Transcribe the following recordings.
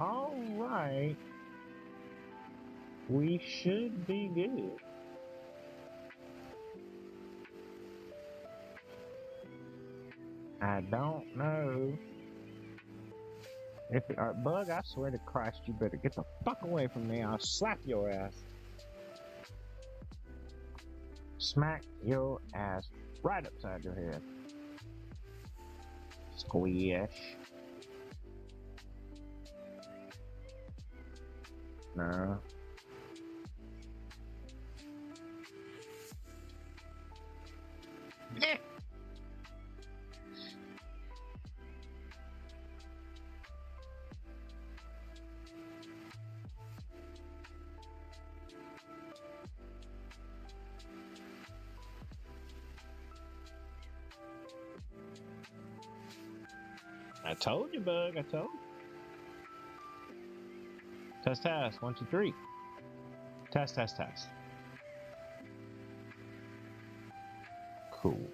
Alright. We should be good. I don't know. If Bug, I swear to Christ, you better get the fuck away from me. I'll slap your ass. Smack your ass right upside your head. Squish. No. I told you, Bug. I told you. Test, test. 1, 2, 3. Test, test, test. Cool.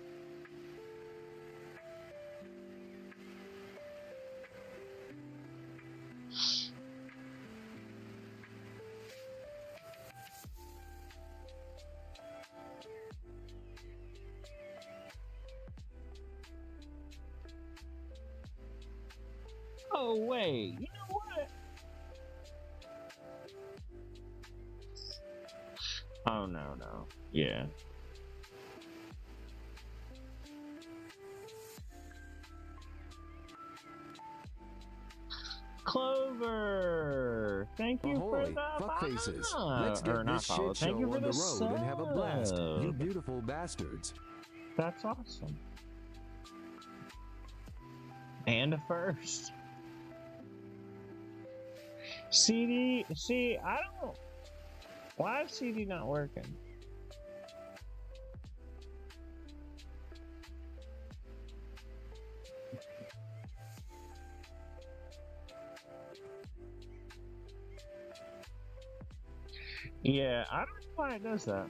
Oh, wait. You know what? Oh, no, no. Yeah. Clover! Thank you for Ahoy, the fuckfaces. follow. Let's get Or not this follow. shit Thank you show for on the the road and have a blast, you sub. beautiful bastards. That's awesome. And a first. CD, see, I don't. Why is CD not working? Yeah, I don't know why it does that.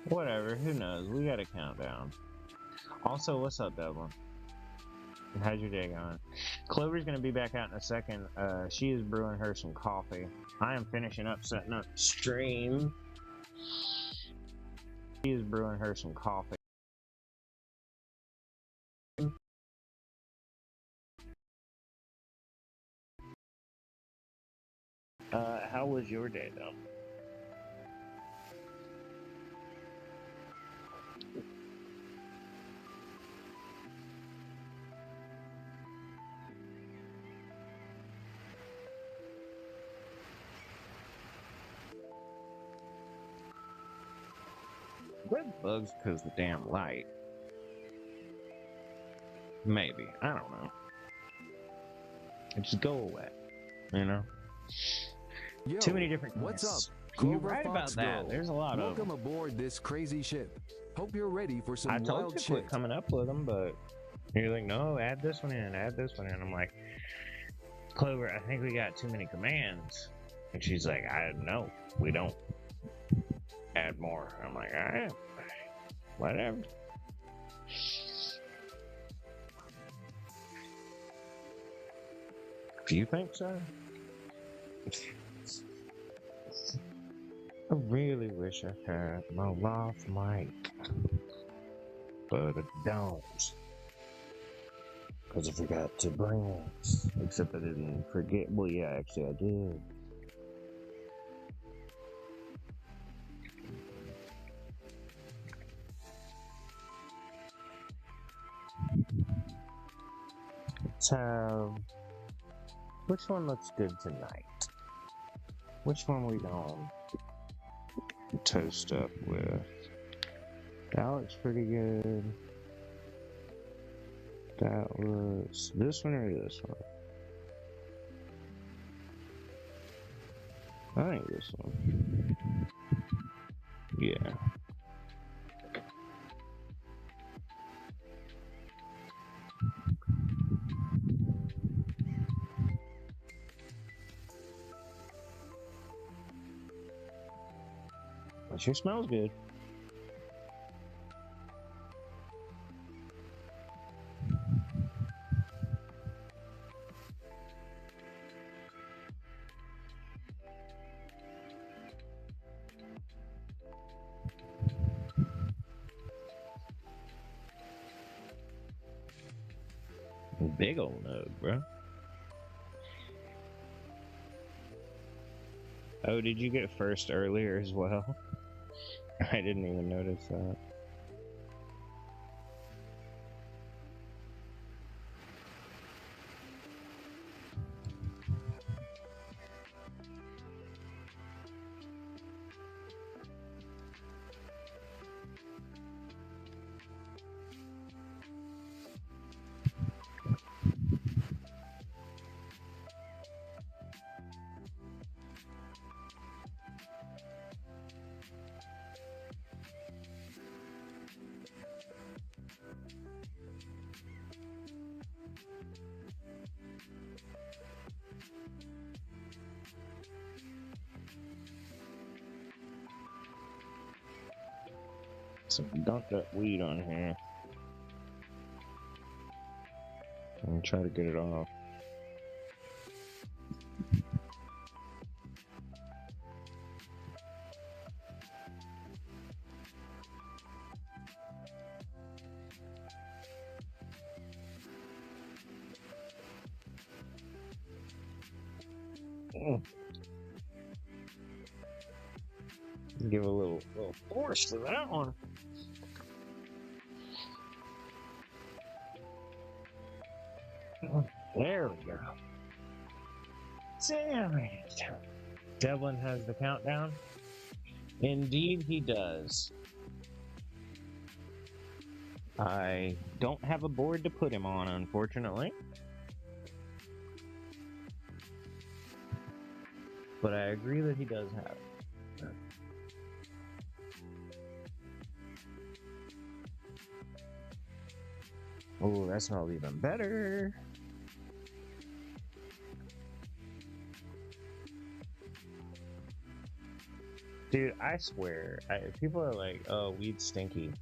Whatever, who knows? We got a countdown. Also, what's up, Devlin? How's your day going? Clover's gonna be back out in a second. She is brewing her some coffee. I am finishing up setting up stream. She is brewing her some coffee. How was your day, though? Red bugs because the damn light. Maybe. I don't know. Just go away. You know? Yo, Too many different what's up? guests. Clover You're right Fox about that. Girl. There's a lot of Welcome them. aboard this crazy ship. Hope you're ready for some I told wild you to shit. quit coming up with them, but you're like, no, add this one in, add this one in. I'm like, Clover, I think we got too many commands. And she's like, I know, we don't add more. I'm like, all right, whatever. Do you think so? I really wish I had my loft mic, but I don't. Because I forgot to bring it. Except I didn't forget. Well, yeah, actually, I did. Let's have. Which one looks good tonight? Which one we gonna toast up with? That looks pretty good. That was this one or this one? I think this one. Yeah. It sure smells good. Big old nug, bro. Oh, did you get first earlier as well? I didn't even notice that. So dump that weed on here and try to get it off. Give a little force to that one. There we go. Damn it. Devlin has the countdown. Indeed, he does. I don't have a board to put him on, unfortunately. But I agree that he does have it. Oh, that smells even better. Dude, I swear, people are like, oh, weed's stinky.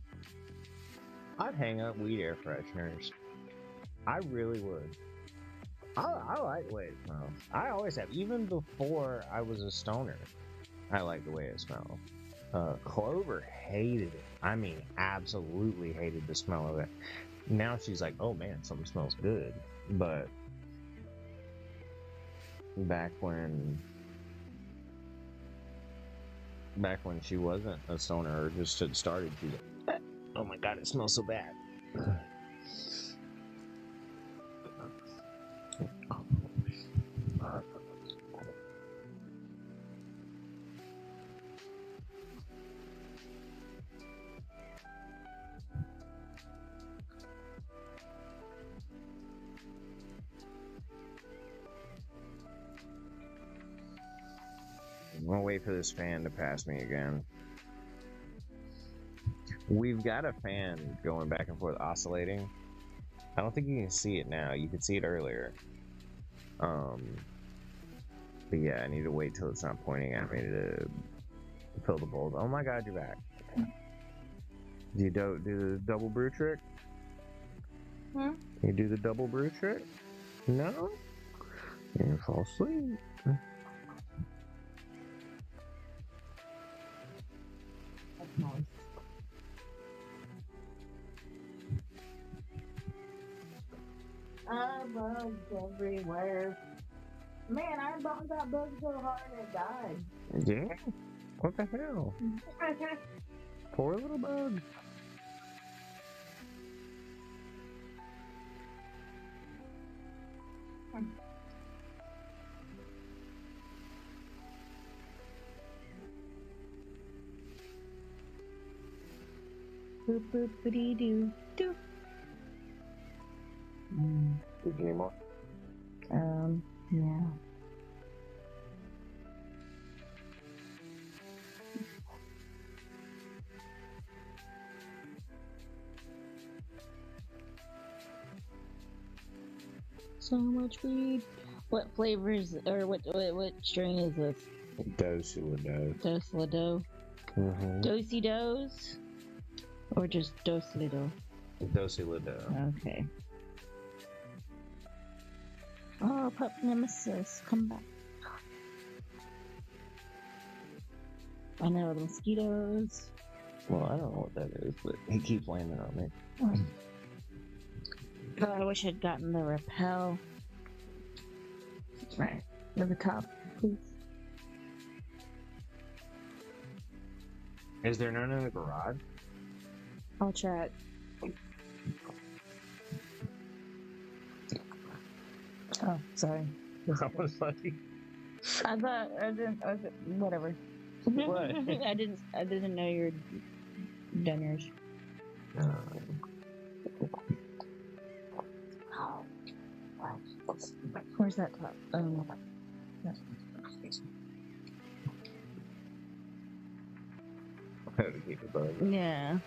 I'd hang up weed air fresheners. I really would. I like the way it smells. I always have. Even before I was a stoner, I like the way it smelled. Clover hated it. I mean, absolutely hated the smell of it. Now she's like, oh man, something smells good. But back when she wasn't a stoner or just had started, she's like, oh my god, it smells so bad. I'm gonna wait for this fan to pass me again. We've got a fan going back and forth oscillating. I don't think you can see it now. You could see it earlier. But yeah, I need to wait till it's not pointing at me to fill the bowl. Oh my god, you're back. Do you do the double brew trick? You do the double brew trick? No? You fall asleep. That's nice. Bugs everywhere. Man, I bumped that bug so hard it died. Yeah? What the hell? Poor little bug. Boop boop dee doo doo. Did you need more? Yeah. So much weed. What flavors or what strain is this? Dos-a-do. Dos-a-do. Dosey-dos? Or just dos-a-do? Dos-a-do. Okay. Oh, pup nemesis, come back. I know, the mosquitoes. Well, I don't know what that is, but he keeps landing on me. Oh, I wish I'd gotten the rappel. Right. To the top, please. Is there none in the garage? I'll check. Oh, sorry. I was like, I thought I didn't. Whatever. what? I didn't know you're done yours. Where's that top? Oh, How to keep it bugging. yeah.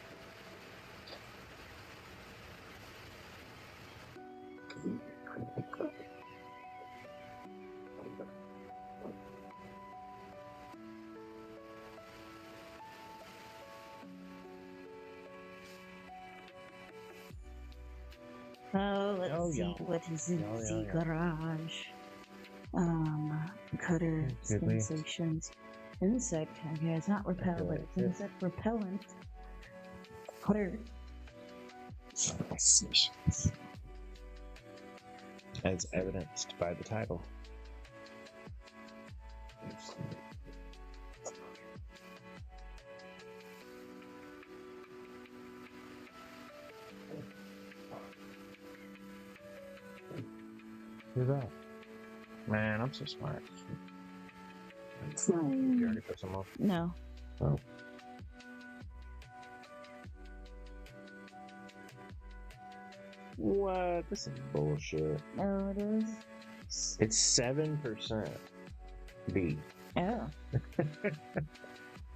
Let's see yeah. what is in Yeah, the yeah. garage. Cutter, Did we? sensations, insect. Okay, it's not repel, but it's insect repellent. Cutter, sensations. As evidenced by the title. Who's that? Man, I'm so smart. You already put some on? No. Oh. What? This is bullshit. Oh, it is. It's 7% B. Oh.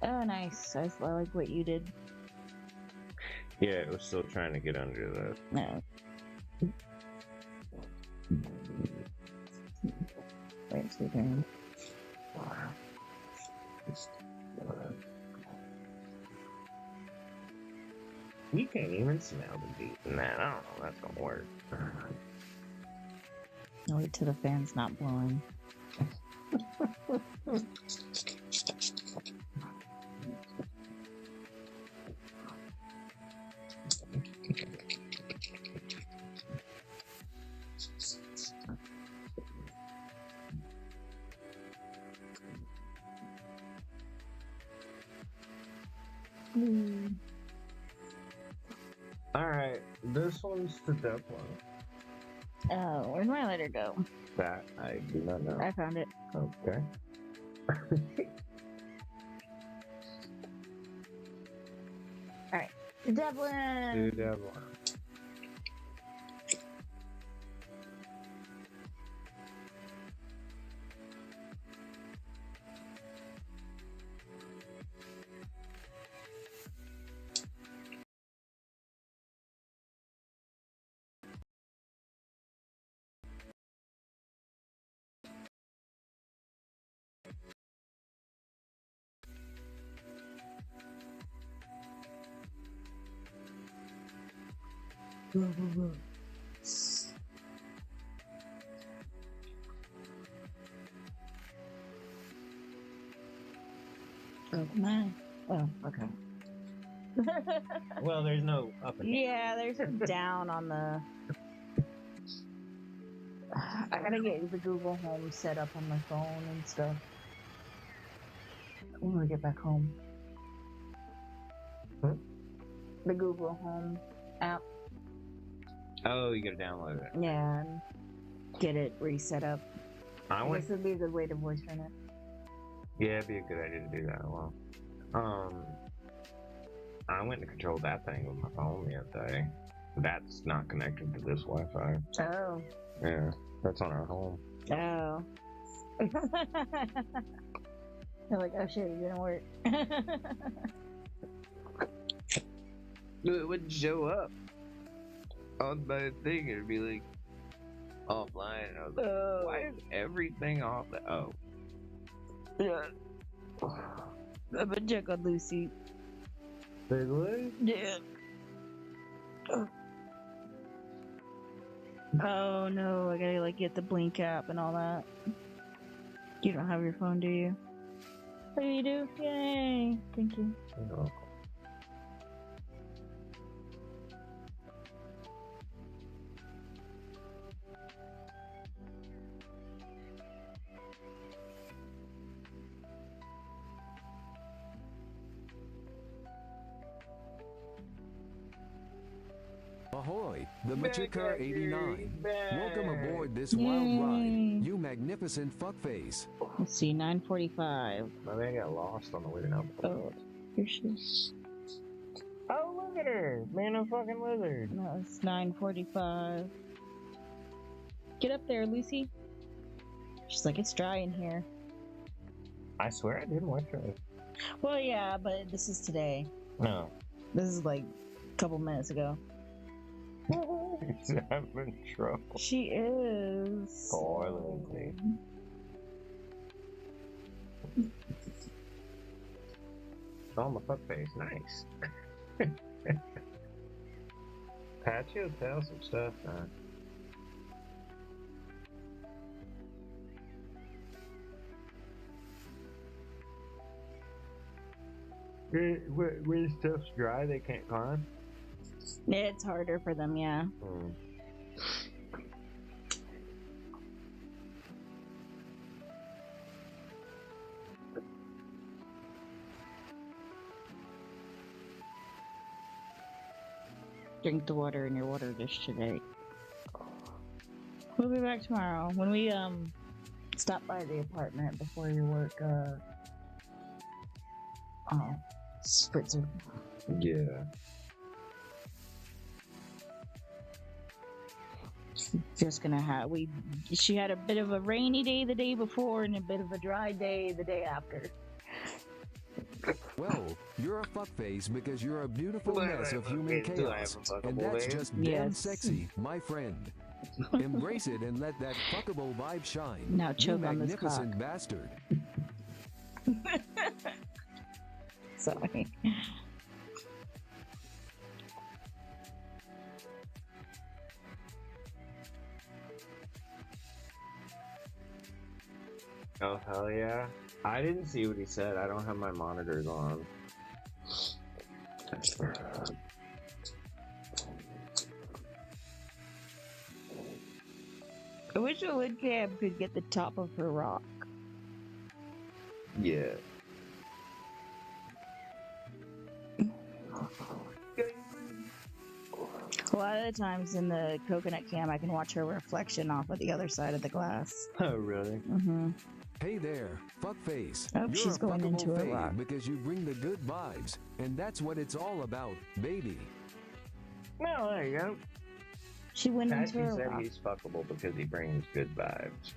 Oh, nice. I like what you did. Yeah, it was still trying to get under the. No. Wait, sleeping. You can't even smell the beat in that. I don't know. That's gonna work. I'll wait till the fan's not blowing. Alright, this one's the death one. Oh, where'd my letter go? That I do not know. I found it. Okay. Devlin! Do that one. Oh, my. Oh, okay. Well, there's no up and Yeah, there's a down on the. I gotta get the Google Home set up on my phone and stuff. When we get back home. Huh? The Google Home app. Oh, you gotta download it. Yeah, and get it reset up. I went. This would be a good way to voice run it. Yeah, it'd be a good idea to do that. Well, I went to control that thing with my phone the other day. That's not connected to this Wi-Fi. Oh. Yeah, that's on our home. Oh. They're like, oh shit, it didn't work. It wouldn't show up on my thing. It'd be like offline. And I was like, why is everything off? Oh. Yeah. I'm gonna check on Lucy. Big Lou? Yeah. Oh no, I gotta like get the Blink app and all that. You don't have your phone, do you? Oh, you do? Yay! Thank you. You're welcome. Ahoy, the Machikur 89. Welcome aboard this Yay. wild ride, you magnificent fuckface. Let's see, 9:45. Maybe I got lost on the way down. Oh, here she is. Oh, look at her! Man, a fucking lizard. No, it's 9:45. Get up there, Lucy. She's like, it's dry in here. I swear I didn't watch her. Well, yeah, but this is today. No. This is like a couple minutes ago. He's having trouble. She is. Poor Lindsay. Oh, my fuck face. Nice. Patio tell some stuff, man. When stuff's dry, they can't climb? It's harder for them, yeah. Drink the water in your water dish today. We'll be back tomorrow. When we stop by the apartment before your work spritzer. Yeah. Just gonna have she had a bit of a rainy day the day before and a bit of a dry day the day after. Well, you're a fuckface because you're a beautiful mess of human Okay, do I have chaos. a fuckable And that's day? just damn Yes. sexy, my friend. Embrace it and let that fuckable vibe shine. Now you choke on this magnificent cock. bastard. Sorry. Oh, hell yeah. I didn't see what he said. I don't have my monitors on. I wish a wood cam could get the top of her rock. Yeah. A lot of the times in the coconut cam, I can watch her reflection off of the other side of the glass. Oh, really? Mm-hmm. Hey there, fuckface. Oh, You're she's a going into fuckable a fave rock. because you bring the good vibes, and that's what it's all about, baby. No, there you go. She went Patchy into a said rock. he's fuckable because he brings good vibes.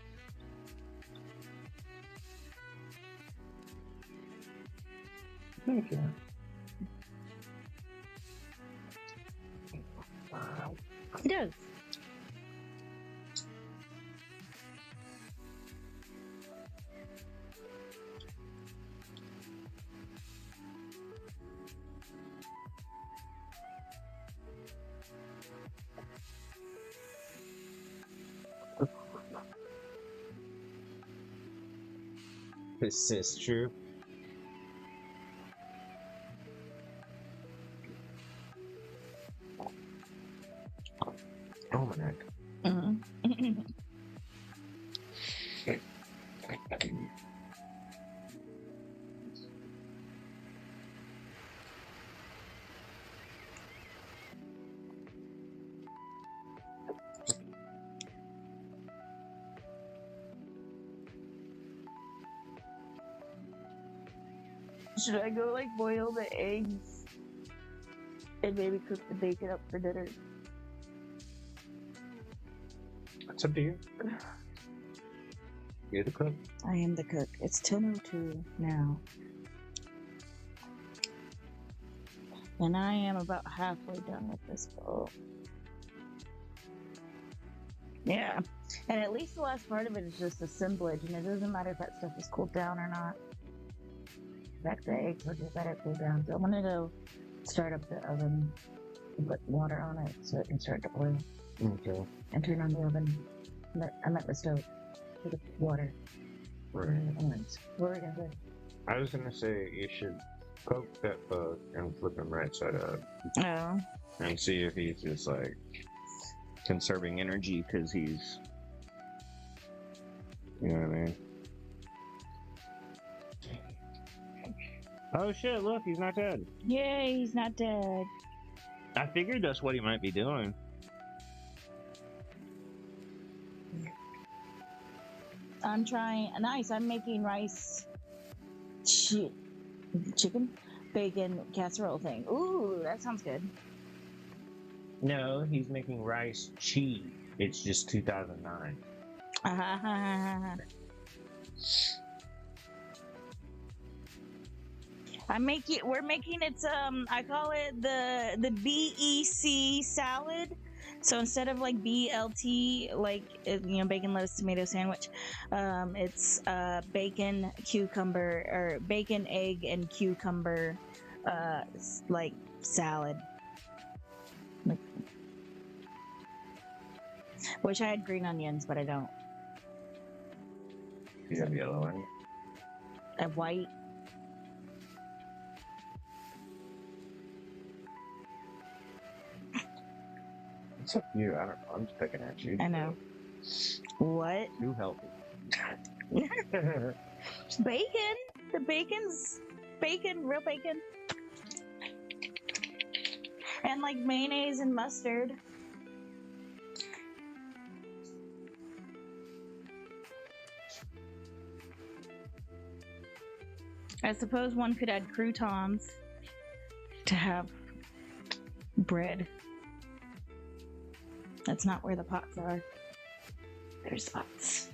Thank you. He does. This is true. Oh my neck. Mm-hmm. Should I go like boil the eggs and maybe cook the bacon up for dinner? It's up to you. You're the cook. I am the cook. It's 10:02 now. And I am about halfway done with this bowl. Yeah. And at least the last part of it is just assemblage, and it doesn't matter if that stuff is cooled down or not. In fact, the eggs would be better cooled down. So I'm gonna go start up the oven and put water on it so it can start to boil. Okay. And turn on the oven. I'm at the stove for the water. Right. And what are we gonna do? I was gonna say you should poke that bug and flip him right side up Oh. and see if he's just like conserving energy because he's, you know what I mean? Oh shit, look, he's not dead. Yay, he's not dead. I figured that's what he might be doing. I'm trying. Nice. I'm making rice, chicken, bacon casserole thing. Ooh, that sounds good. No, he's making rice cheese. It's just 2009. We're making it I call it the BEC salad. So instead of like BLT, like bacon, lettuce, tomato sandwich, it's bacon, cucumber, or bacon, egg, and cucumber, like salad. Like, wish I had green onions, but I don't. You have yellow one? I have white. It's up to you. I don't know. I'm just picking at you. I know. What? Too healthy. Bacon. The bacon's bacon, real bacon. And like mayonnaise and mustard. I suppose one could add croutons to have bread. That's not where the pots are. There's pots.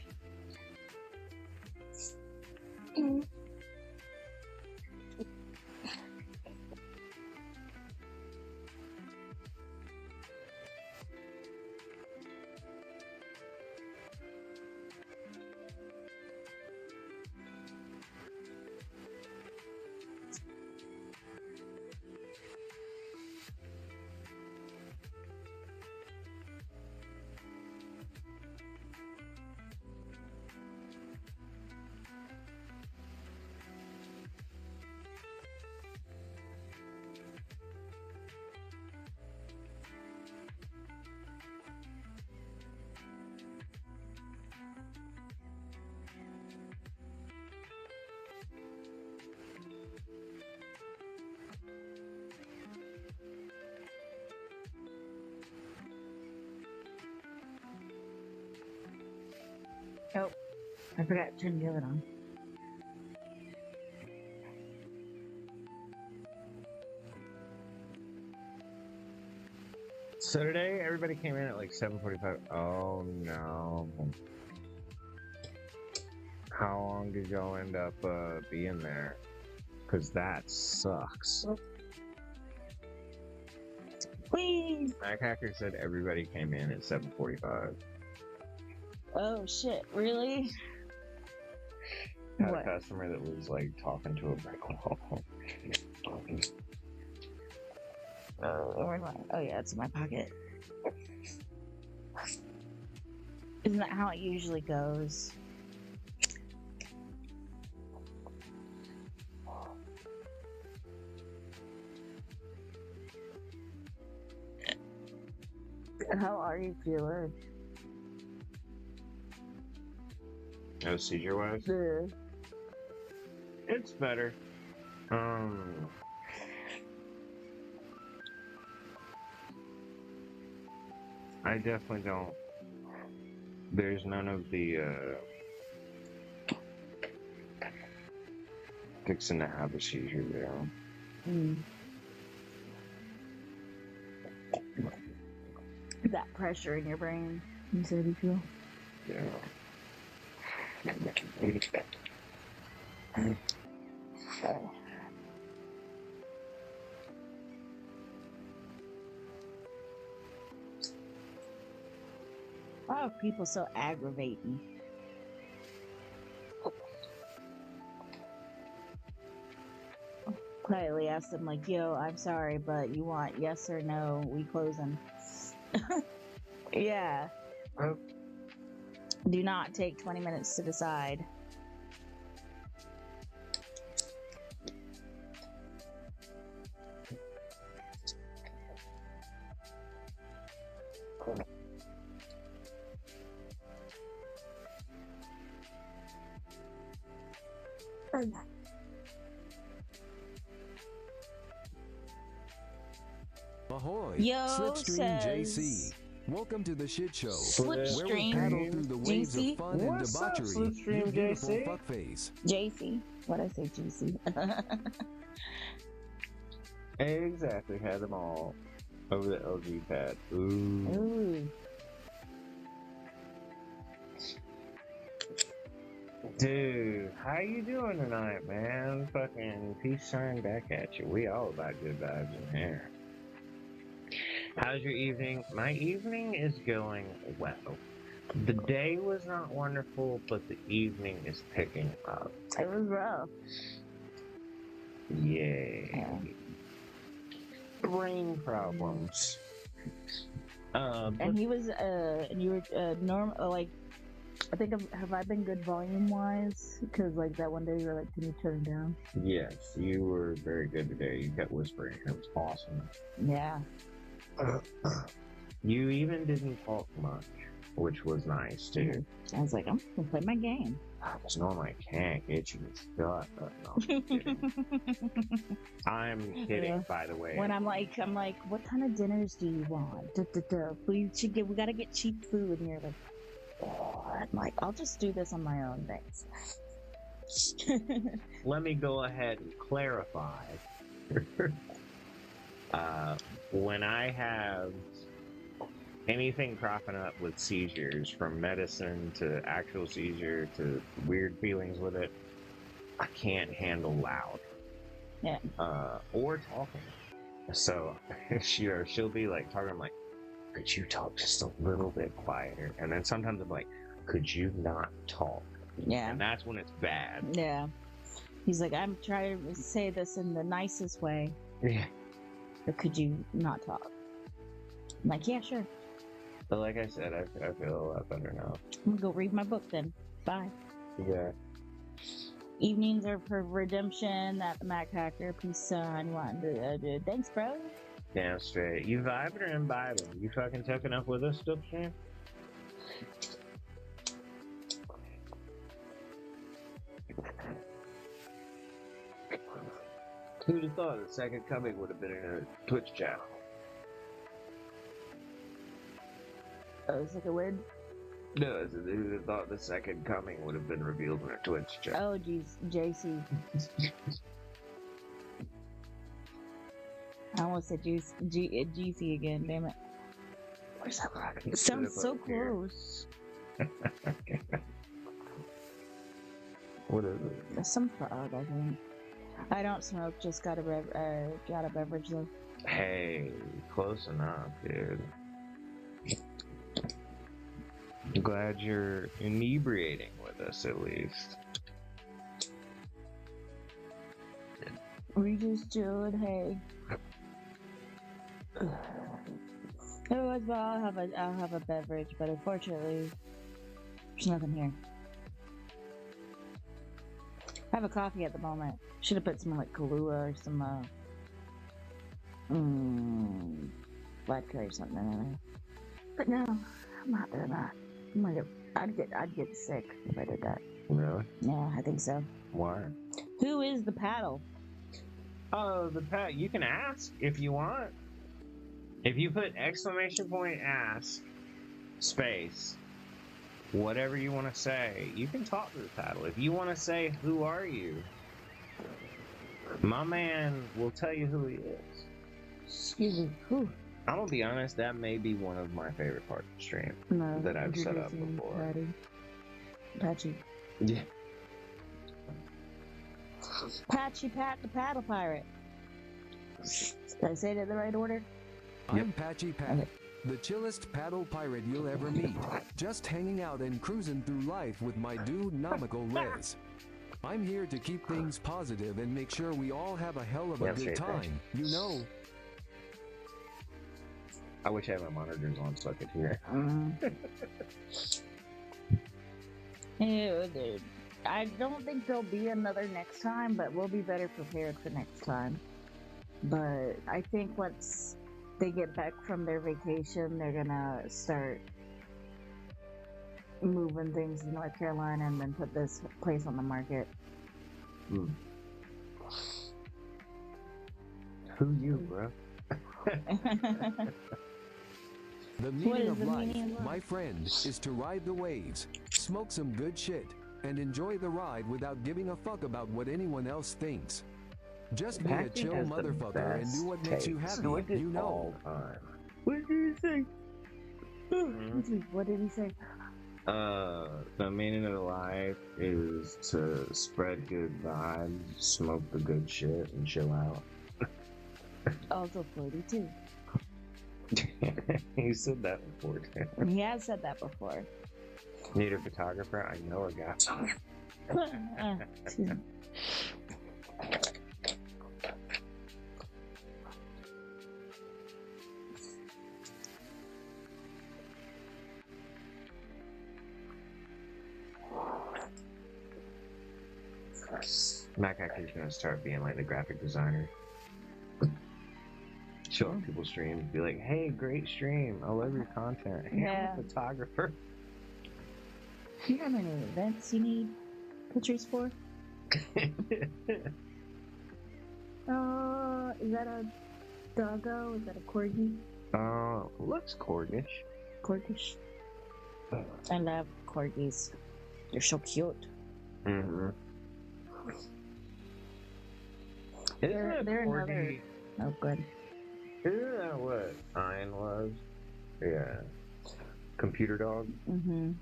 Oh, I forgot to turn the oven on. So today, everybody came in at like 7:45. Oh no. How long did y'all end up being there? Because that sucks. Please. Mac Hacker said everybody came in at 7:45. Oh shit! Really? Had What? a customer that was like talking to a brick wall. Where's mine? Oh yeah, it's in my pocket. Isn't that how it usually goes? How are you feeling? No seizure wise? Yeah. It's better. I definitely don't. There's none of the fixing to have a seizure there. That pressure in your brain. You said you feel. Yeah. Why are people so aggravating? Quietly ask them like, yo, I'm sorry, but you want yes or no, we closing. Yeah. Oh. Do not take 20 minutes to decide. Ahoy, Yo, Slipstream says JC. Welcome to the shit show, where we Slipstream. paddle through the waves GC? of fun and What's up, debauchery. Slipstream You beautiful JC? fuckface. JC. What'd I say, GC? Exactly, had them all over the LG pad. Ooh. Ooh. Dude, how you doing tonight, man? Fucking peace sign back at you. We all about good vibes in here. How's your evening? My evening is going well. The day was not wonderful, but the evening is picking up. It was rough. Yay. Yeah. Brain problems. And he was, and you were, like, I think, have I been good volume-wise? Because, like, that one day you were like, can you turn it down? Yes, you were very good today. You kept whispering. It was awesome. Yeah. You even didn't talk much, which was nice, too. I was like, I'm gonna play my game. Because normally I can't get you to shut up. No, I'm kidding. I'm kidding, Yeah. by the way. When I'm like, what kind of dinners do you want? We gotta get cheap food. And you're like, oh, I'm like, I'll just do this on my own, thanks. Let me go ahead and clarify. When I have anything cropping up with seizures, from medicine to actual seizure to weird feelings with it, I can't handle loud. Yeah. Or talking. So she'll be like talking, I'm like, could you talk just a little bit quieter? And then sometimes I'm like, could you not talk? Yeah. And that's when it's bad. Yeah. He's like, I'm trying to say this in the nicest way, Yeah. but could you not talk? I'm like, yeah, sure. But like I said, I feel a lot better now. I'm gonna go read my book then. Bye. Yeah. Evenings are for redemption at the Mac Hacker. Peace sign. Thanks, bro. Damn straight. You vibing or imbibing? You fucking token up with us, still can? Who'd have thought the second coming would have been in a Twitch channel? Oh, it's like a word. No, I said, who'd have thought the second coming would have been revealed in a Twitch channel? Oh, geez, JC. I almost said GC again. Damn it. Where's that rock? It sounds so close. What is it? There's some frog, I think. I don't smoke. Just got a beverage though. Hey, close enough, dude. I'm glad you're inebriating with us, at least. We just chilled. Hey. Otherwise, well, I'll have a beverage, but unfortunately, there's nothing here. I have a coffee at the moment. Should have put some like Kahlua or some vodka or something in there. But no, I'm not doing that. I'd get sick if I did that. Really? Yeah, I think so. Why? Who is the paddle? Oh, the pet. You can ask if you want. If you put exclamation point ask space whatever you want to say, you can talk to the paddle. If you want to say who are you, my man will tell you who he is. Excuse me. Who? I'm gonna be honest, that may be one of my favorite parts of the stream No, that I've set up introducing before. Patchy. Yeah. Patchy Pat the paddle pirate. Did I say it in the right order? I'm Patchy Pat, Okay. the chillest paddle pirate you'll ever meet. Just hanging out and cruising through life with my dude Nomical Rez. I'm here to keep things positive and make sure we all have a hell of a Yeah, good straight time. You know. I wish I had my monitors on so I could hear. Ew, dude. I don't think there'll be another next time, but we'll be better prepared for next time. But I think once they get back from their vacation, they're gonna start moving things to North Carolina and then put this place on the market. Who you, bro? The What meaning is of the life, meaning of my life? friend, is to ride the waves, smoke some good shit, and enjoy the ride without giving a fuck about what anyone else thinks. Just be a Patrick chill has the motherfucker and do best what makes you takes happy, you know. all time. What did you say? What did he say? The meaning of life is to spread good vibes, smoke the good shit, and chill out. Also 42. You said that before, too. He has said that before. Need a photographer? I know a guy. Excuse me. Mac Hacker's gonna start being like the graphic designer. Show up people's streams, be like, "Hey, great stream! I love your content. Hey, Yeah. I'm a photographer." Do you have any events you need pictures for? Is that a doggo? Is that a corgi? Looks corgish. Corgish. I love corgis. They're so cute. Mm-hmm. They're another. Oh, good. Isn't that what Iron was? Yeah. Computer dog. Mm-hmm.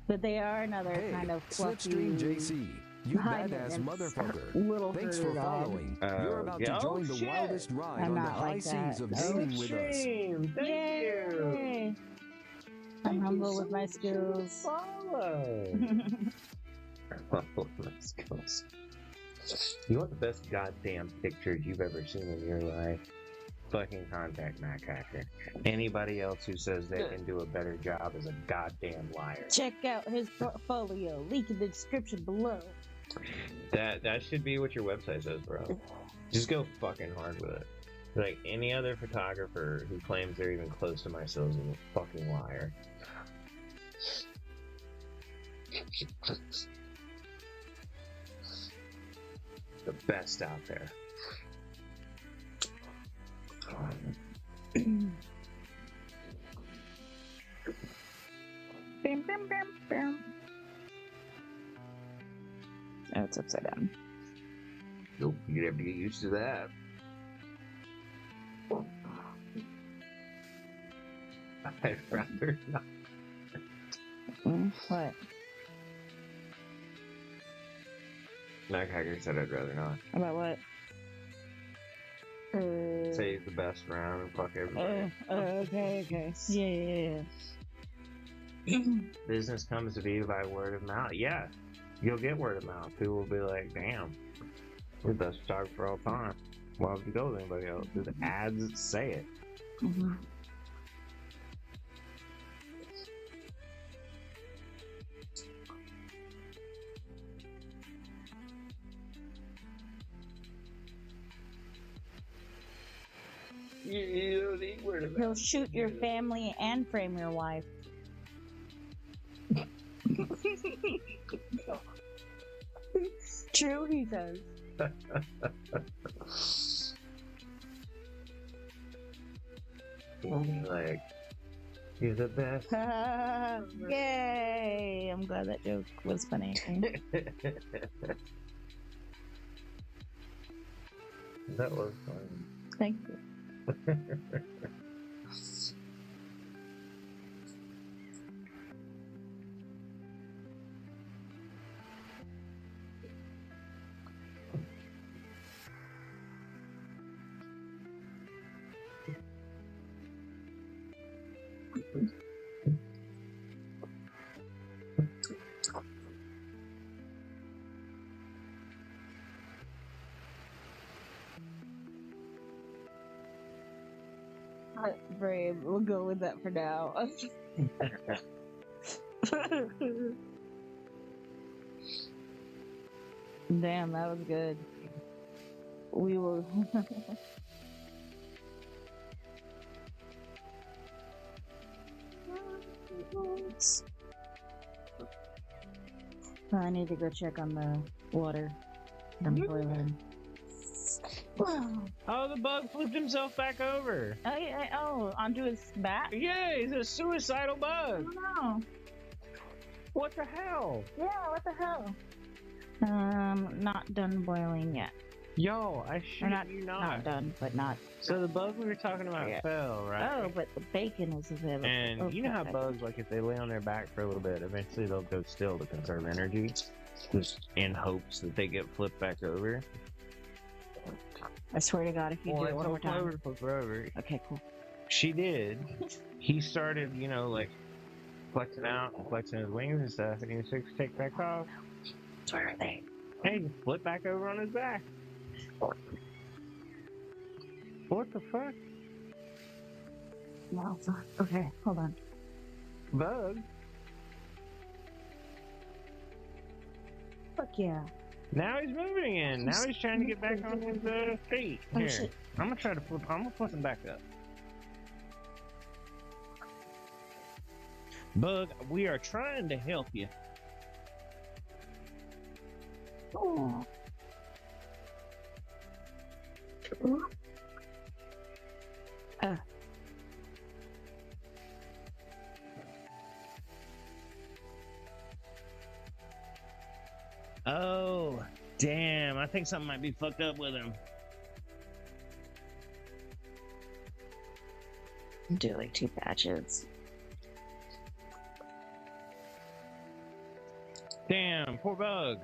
But they are another Hey, kind of fluffy. Slipstream JC, you high badass maintenance motherfucker. Little Thanks herder for dog. following. You're about to yeah. join Oh, the shit. wildest ride I'm on the not high like that. seas of No. dating with us. Slipstream, thank you. Yay! I'm Thank you humble so with my much for the skills. Follow. Humble with my skills. You want the best goddamn pictures you've ever seen in your life? Fucking contact Mac Hacker. Anybody else who says they can do a better job is a goddamn liar. Check out his portfolio. Link in the description below. That should be what your website says, bro. Just go fucking hard with it. Like any other photographer who claims they're even close to my skills is a fucking liar. The best out there. Bam, bam, bam, bam. Oh, it's upside down. Nope, you'd have to get used to that. I'd rather not. What? Mac Hacker said I'd rather not. About what? Say he's the best around and fuck everybody. Okay. Yeah. Business comes to be by word of mouth. Yeah, you'll get word of mouth. People will be like, damn, you're the best photographer all time. Why would you go with anybody else? The ads say it. Mm-hmm. You don't need word of mouth. He'll shoot your family and frame your wife. True, he does. Like, you're the best. Yay! I'm glad that joke was funny. That was fun. Thank you. Brave, we'll go with that for now. Damn, that was good. We will. I need to go check on the water. I'm boiling. Oh Oh, the bug flipped himself back over. yeah. Oh, onto his back. Yeah, he's a suicidal I bug. don't know. What the hell? Yeah. What the hell? Not done boiling yet. Yo, I Or shit not. you Not done, but not. So the bug we were talking about Yeah. fell, right? Oh, but the bacon is available. And Oh, you know how perfect. bugs, like if they lay on their back for a little bit, eventually they'll go still to conserve energy, just in hopes that they get flipped back over. I swear to God, if you do it one more time. To flip her over. Okay, cool. She did. He started, you know, like flexing out, and flexing his wings and stuff, and he was fixed to take back off. Where are they? Hey, flip back over on his back. What the fuck? No, it's not. Okay, hold on. Bug? Fuck yeah. Now he's moving again. Now he's trying to get back on his feet. Oh, Here, shit. I'm gonna try to flip. I'm gonna flip him back up. Bug, we are trying to help you. Oh. Oh, damn. I think something might be fucked up with him. Do like 2 batches. Damn, poor Bug.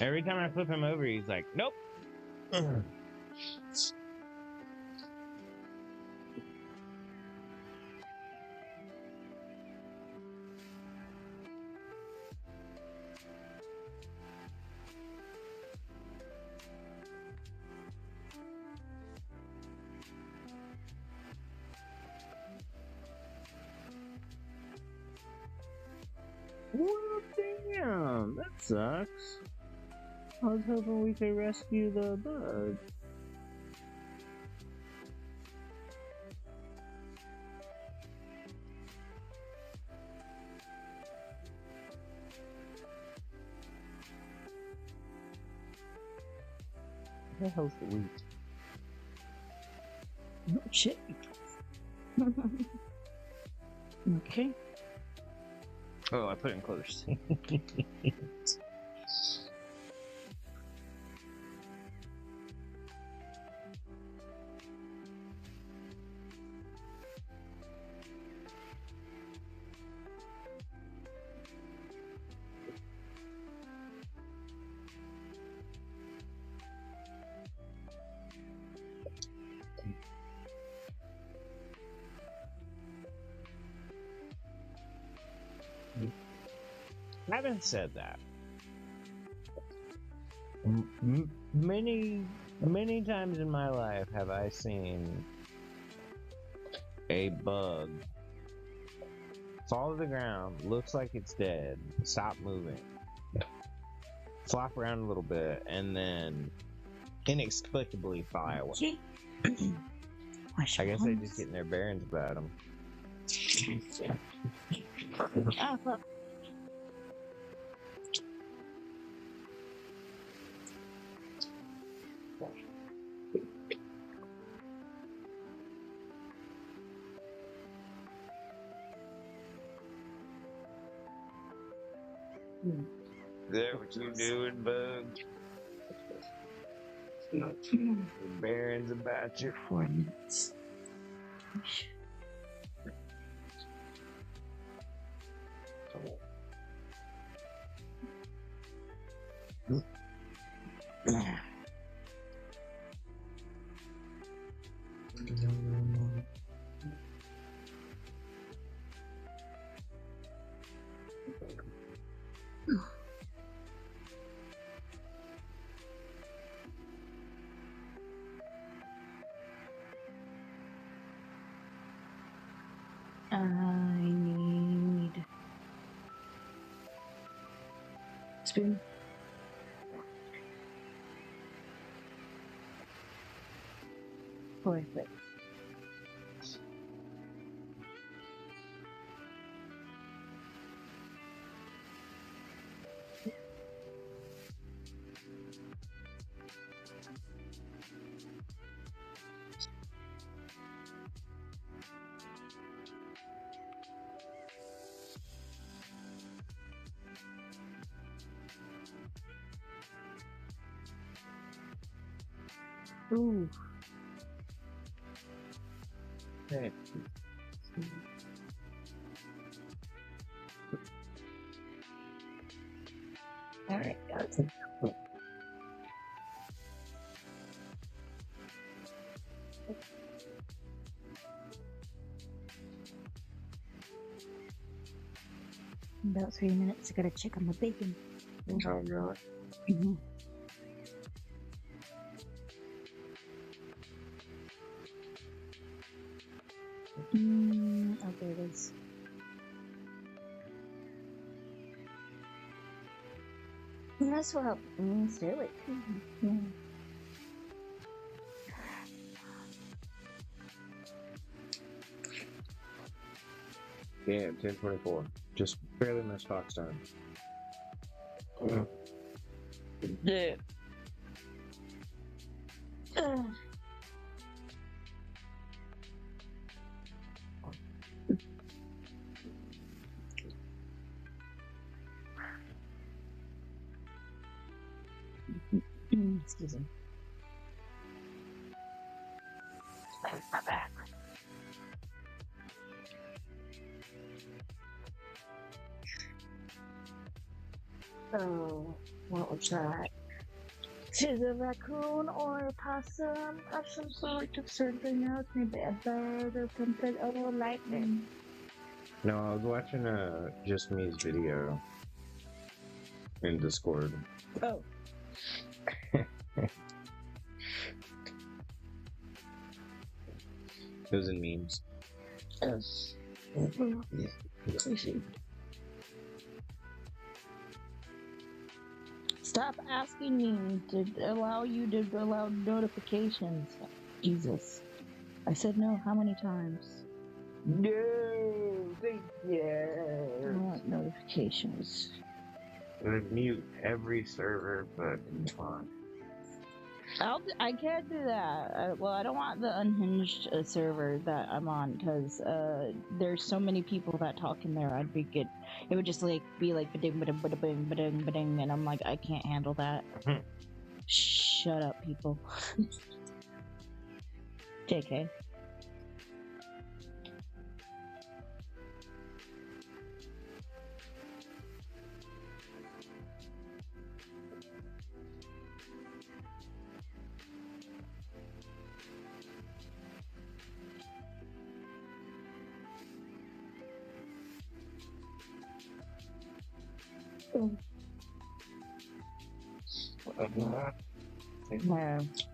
Every time I flip him over, he's like, nope. Well, damn, that sucks. I was hoping we could rescue the bug. What the hell's the wheat? Oh, shit. Okay. Oh, I put it in close. Having said that, many times in my life have I seen a bug fall to the ground, looks like it's dead, stop moving, flop around a little bit, and then inexplicably fly away. I guess they're just getting their bearings about them. Oh, look. Is that what you doing, bug? Bearings about you. 4 minutes. I need spoon. Perfect. Ooh. Hey. All right, got it. In about 3 minutes, I gotta check on the bacon. Oh, really? Mm-hmm. Oh, there it is. That's what means do it. Yeah. Yeah, 10:24. Just barely missed Fox time. Yeah. Excuse me. My back. Oh, what was that? Is a raccoon or a possum or some sort of something else? Maybe a bird or something. Oh, lightning. No, I was watching Just Me's video in Discord. Oh. It was in memes. Yes. I see. Stop asking me to allow you to allow notifications. Jesus. I said no how many times? No, thank you. I want notifications. I would mute every server, but it's fine. I can't do that. Well, I don't want the unhinged server that I'm on because there's so many people that talk in there. I'd be good. It would just like be like ba-ding, ba-ding, ba-ding, ba-ding, ba-ding, and I'm like, I can't handle that. Shut up, people. JK.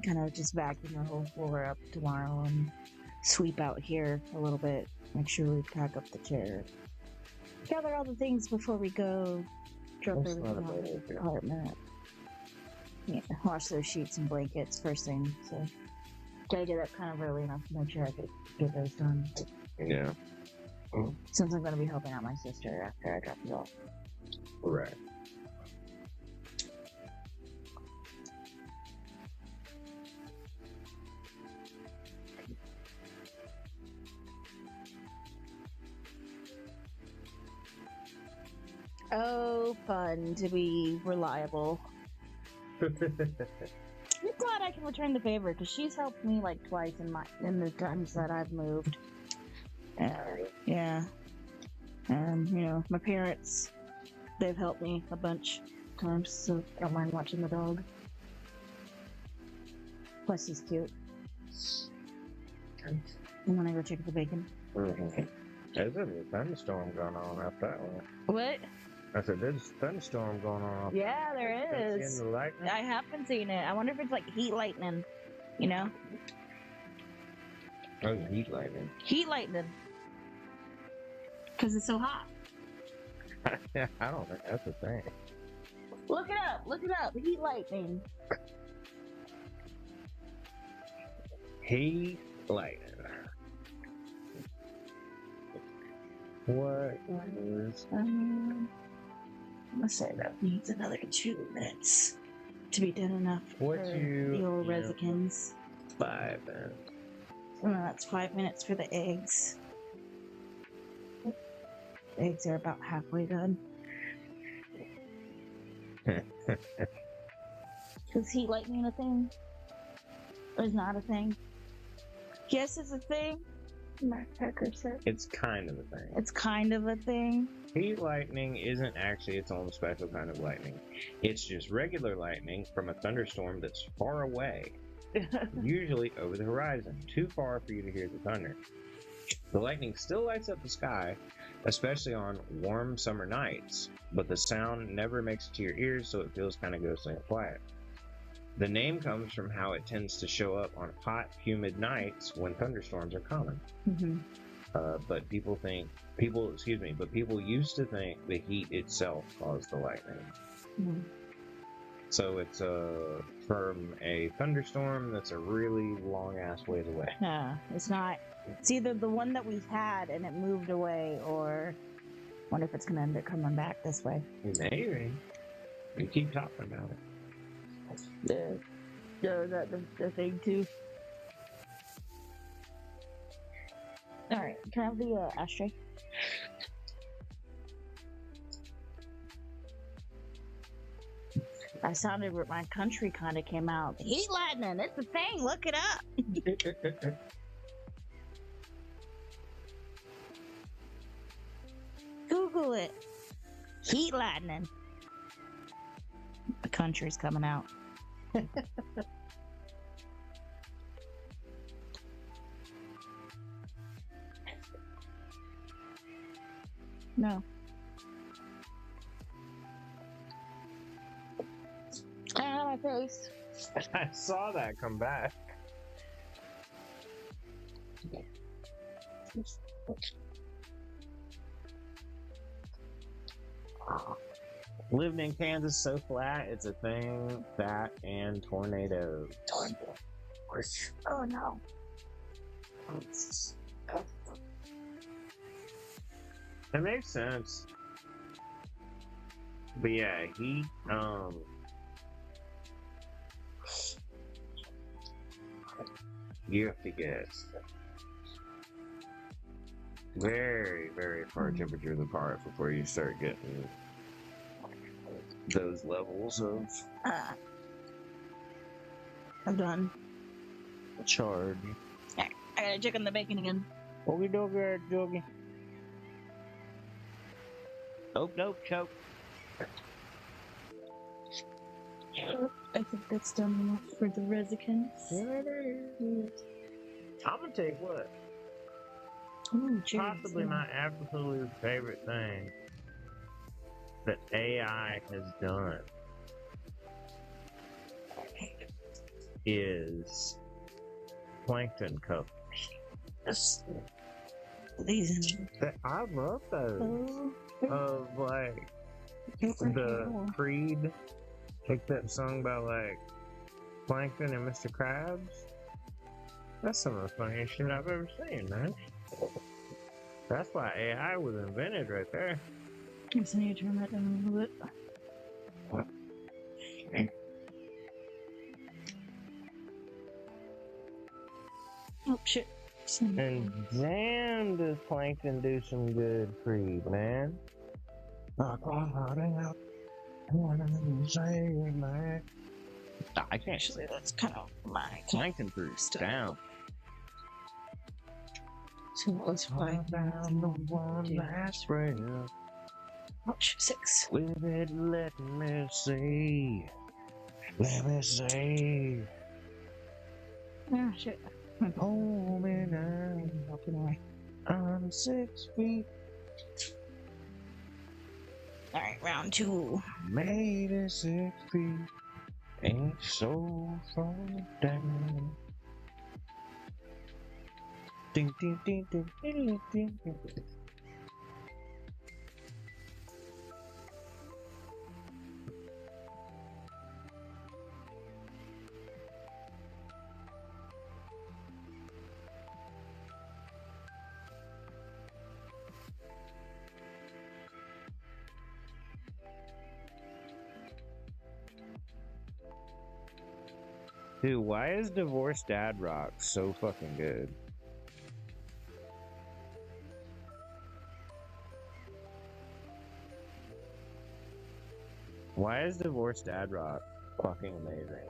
Kind of just vacuum the whole floor up tomorrow and sweep out here a little bit. Make sure we pack up the chair. Gather all the things before we go. Drop That's everything not a off bad at the idea. apartment. Yeah, wash those sheets and blankets first thing. So gotta get up kind of early enough to make sure I could get those done. Yeah. Since I'm gonna be helping out my sister after I drop it off. Right. Oh, fun to be reliable. I'm glad I can return the favor because she's helped me like twice in the times that I've moved. Yeah. And you know, my parents, they've helped me a bunch of times, so I don't mind watching the dog. Plus, he's cute. And then I go check the bacon. There's a thunderstorm going on out that way. What? I said, there's a thunderstorm going on. Yeah, there Seeing is. the lightning? I have been seeing it. I wonder if it's like heat lightning. You know? Oh, heat lightning. Heat lightning. Because it's so hot. I don't think that's a thing. Look it up. Look it up. Heat lightning. Heat lightning. What is... I'm gonna say that needs another 2 minutes to be done enough What for you- the old yeah. Resicans. 5 minutes? And that's 5 minutes for the eggs. Eggs are about halfway done. Is heat lightning a thing? It's not a thing. Yes, it's a thing. Mark Parker said. It's kind of a thing. It's kind of a thing. Heat lightning isn't actually its own special kind of lightning. It's just regular lightning from a thunderstorm that's far away, usually over the horizon, too far for you to hear the thunder. The lightning still lights up the sky, especially on warm summer nights, but the sound never makes it to your ears, so it feels kind of ghostly and quiet. The name comes from how it tends to show up on hot, humid nights when thunderstorms are common. Mm-hmm. But people used to think the heat itself caused the lightning. Mm-hmm. So it's from a thunderstorm that's a really long ass ways away. Yeah, it's not. It's either the one that we've had and it moved away, or I wonder if it's gonna end up coming back this way. Maybe. We keep talking about it. The thing too. All right, can I have the ashtray? I sounded where my country kind of came out. Heat lightning, it's a thing. Look it up. Google it. Heat lightning. The country's coming out. No. Ah, my face. I saw that come back. Living in Kansas so flat, it's a thing. That and tornadoes. Oh no. That makes sense. But yeah, he you have to get very, very far temperatures apart before you start getting those levels of I'm done. charge. Alright, I gotta check on the bacon again. Okie dokie, dokie. Nope, choke. I think that's done enough for the Resicans. Here it is. I'm gonna take what? Ooh, cherries. Possibly my absolute favorite thing that AI has done is plankton covers. Yes. These. I love those. Oh. Of like the Creed, like that song about like Plankton and Mr. Krabs. That's some of the funniest shit I've ever seen, man. That's why AI was invented right there. I'm just need to turn that down a little bit. Oh shit. And damn, does Plankton do some good Creed, man. I can't. Actually, that's kind of my Plankton Creed's down. So let's find down the one last breath. March 6. With it, let me see. Let me see. Ah, shit. Hold me now. Walking away. I'm 6 feet. Alright, round 2. Made it 6 feet. Ain't so far down. Ding, ding, ding, ding, ding, ding, ding. Dude, why is Divorced Dad Rock so fucking good? Why is Divorced Dad Rock fucking amazing?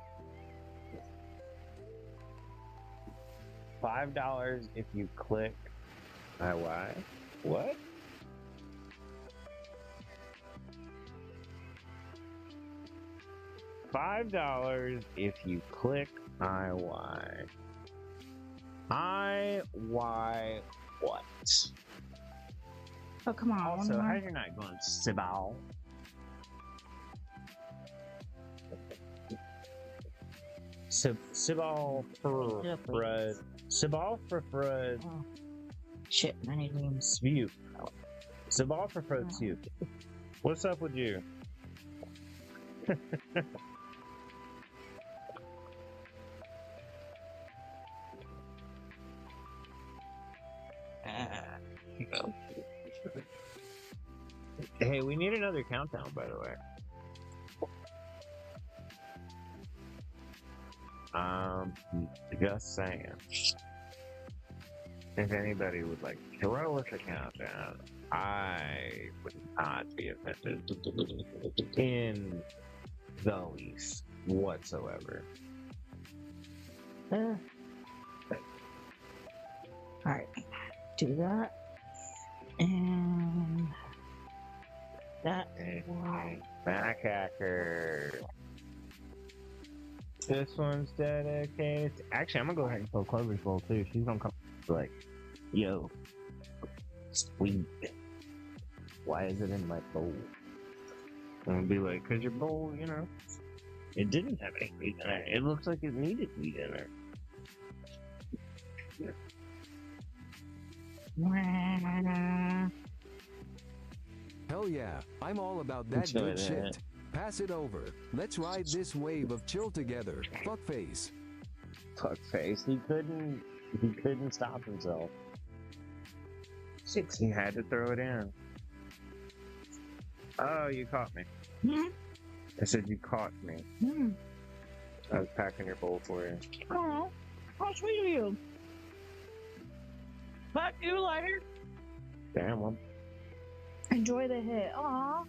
$5 if you click. Why? What? $5 if you click IY. IY what? Oh, come on. Also, one how more. you're not going Sibal? Sibal for Yeah, please. Fred. Sibal for Fred. Oh. Shit, my name's View. Sibal for Fred Oh. View. What's up with you? Hey, we need another countdown, by the way. Just saying. If anybody would like to throw us a countdown, I would not be offended in the least whatsoever. Alright. Do that. And that. Backhacker. This one's dedicated. Actually, I'm gonna go ahead and pull Clover's bowl too. She's gonna come like, yo, sweet. Why is it in my bowl? I'm gonna be like, cause your bowl, you know, it didn't have any wheat in it. It looks like it needed wheat in it. Hell yeah, I'm all about that Enjoy good that. shit. Pass it over. Let's ride this wave of chill together. Fuckface. Fuckface. He couldn't stop himself. He had to throw it in. Oh, you caught me. Hmm? I said you caught me. Hmm. I was packing your bowl for you. Oh, how sweet of you. Fuck you, lighter. Damn, well, Enjoy the hit. Aw.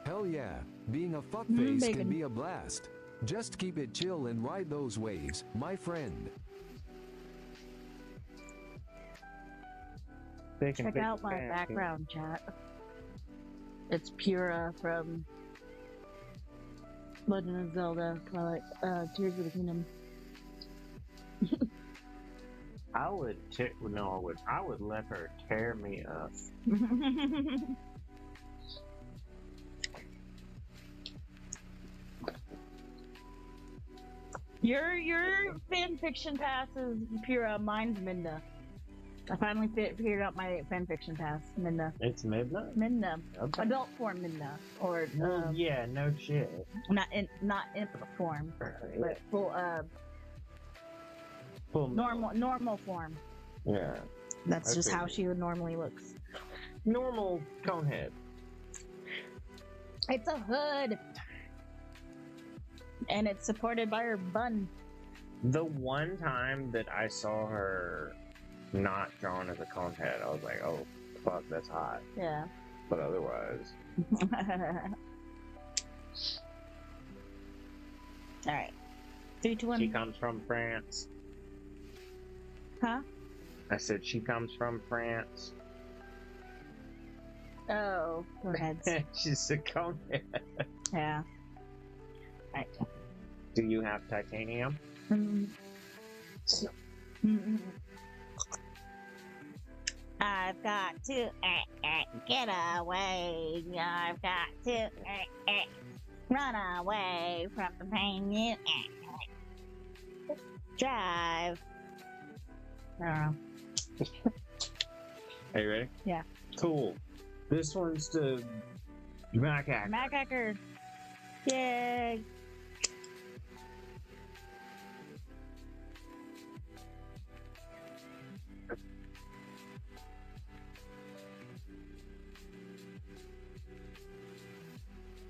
Hell yeah, being a fuckface bacon. can be a blast. Just keep it chill and ride those waves, my friend. bacon, Check bacon, out my bacon. background chat. It's Pura from Legend of Zelda, Twilight, Tears of the Kingdom. I would I would let her tear me up. Your fan fiction pass is Pura, mine's Minda. I finally figured out my fan fiction pass, Minda. It's midnight. Minda. Okay. Adult form Minda. Or Well, yeah, no shit. not imp form, but full Full normal form. Yeah. That's I just how figured. she normally looks. Normal conehead. It's a hood. And it's supported by her bun. The one time that I saw her not drawn as a conehead, I was like, oh, fuck, that's hot. Yeah. But otherwise, Alright. 3, 2, 1. she comes from France. Huh? I said she comes from France. Oh, go ahead. She's a conehead. Yeah. Alright. Do you have titanium? I've got to get away. I've got to run away from the pain you drive. I don't know. Are you ready? Yeah. Cool. This one's to Macaque. Macacker. Yay.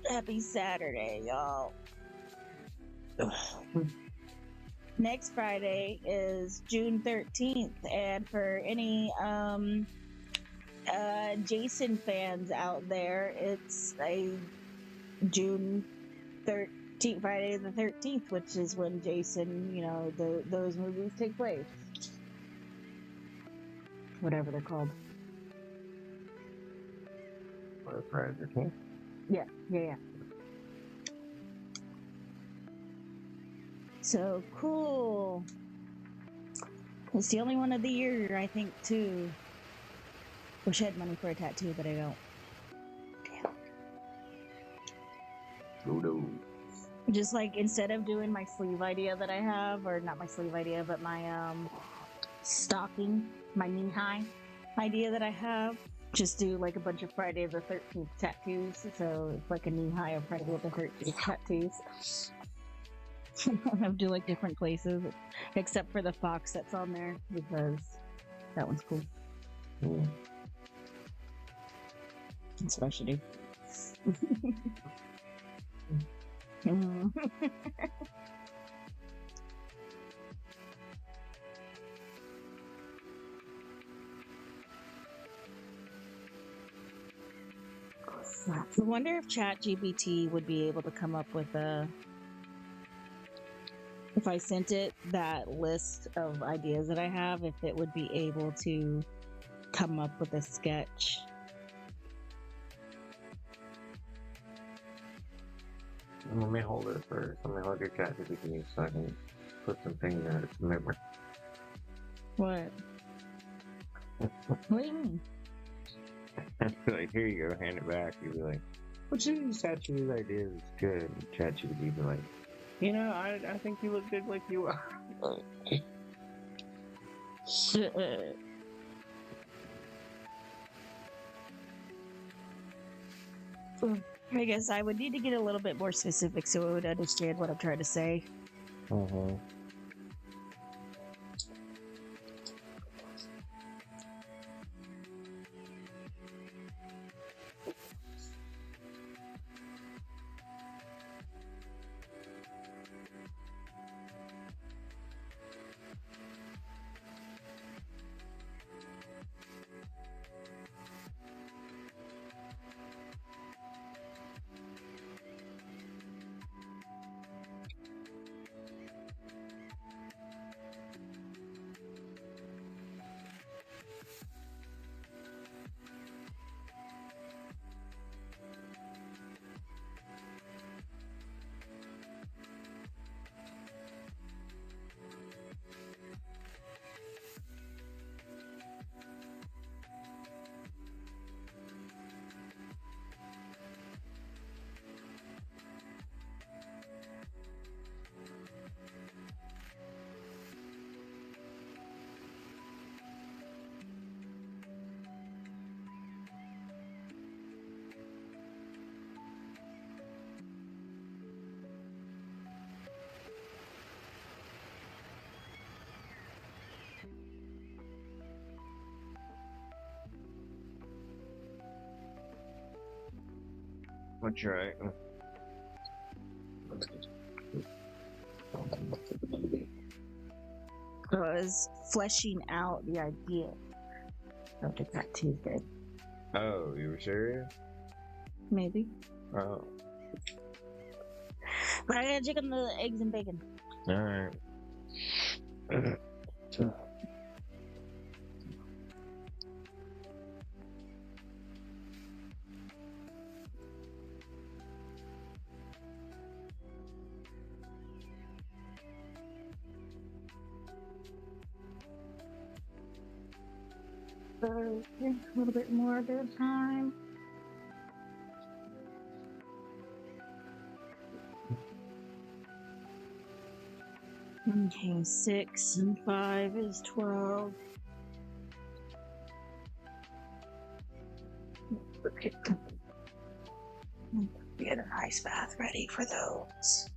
Happy Saturday, y'all. Next Friday is June 13th, and for any Jason fans out there, it's a June 13th, Friday the 13th, which is when Jason, those movies take place. Whatever they're called. Friday the 13th? Yeah. So cool. It's the only one of the year, I think, too. Wish I had money for a tattoo, but I don't. Damn. Just like instead of doing my sleeve idea that I have, or not my sleeve idea, but my stocking, my knee high idea that I have, just do like a bunch of Friday the 13th tattoos. So it's like a knee high of Friday the 13th tattoos. I'll do like different places, except for the fox that's on there, because that one's cool. That's what I should do. I wonder if ChatGPT would be able to come up with if I sent it that list of ideas that I have, if it would be able to come up with a sketch. Let me hold it first. Let me hold your cat GPT so I can put something in its memory. What? What do you mean? Like, here you go, hand it back. You'd be like, which of these statues ideas is good? And ChatGPT would be like, I think you look good like you are. I guess I would need to get a little bit more specific so it would understand what I'm trying to say. That's right. I was fleshing out the idea of the tattoo thing. Oh, you were serious? Maybe. Oh. But I gotta check on the eggs and bacon. Alright. A little bit more of their time. Okay, 6 and 5 is 12. Okay. Get an ice bath ready for those.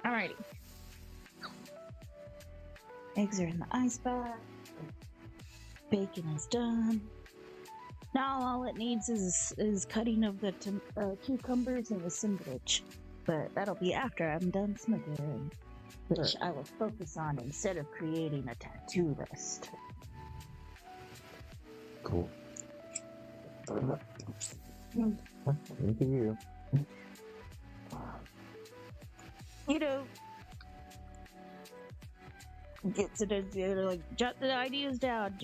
Alrighty. Eggs are in the ice bath. Bacon is done. Now all it needs is cutting of the cucumbers and assemblage. But that'll be after I'm done smothering, which I will focus on instead of creating a tattoo list. Cool. Mm. Look at you. You know, gets it as they're like jot the ideas down.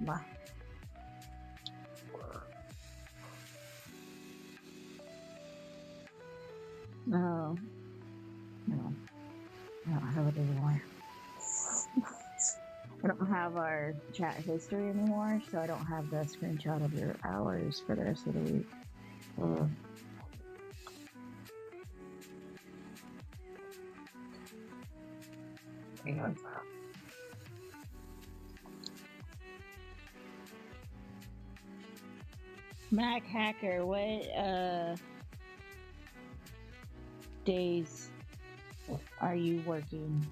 Wow. No. No. I don't have it anymore. I don't have our chat history anymore, so I don't have the screenshot of your hours for the rest of the week. Hang on. Mac Hacker, what days are you working?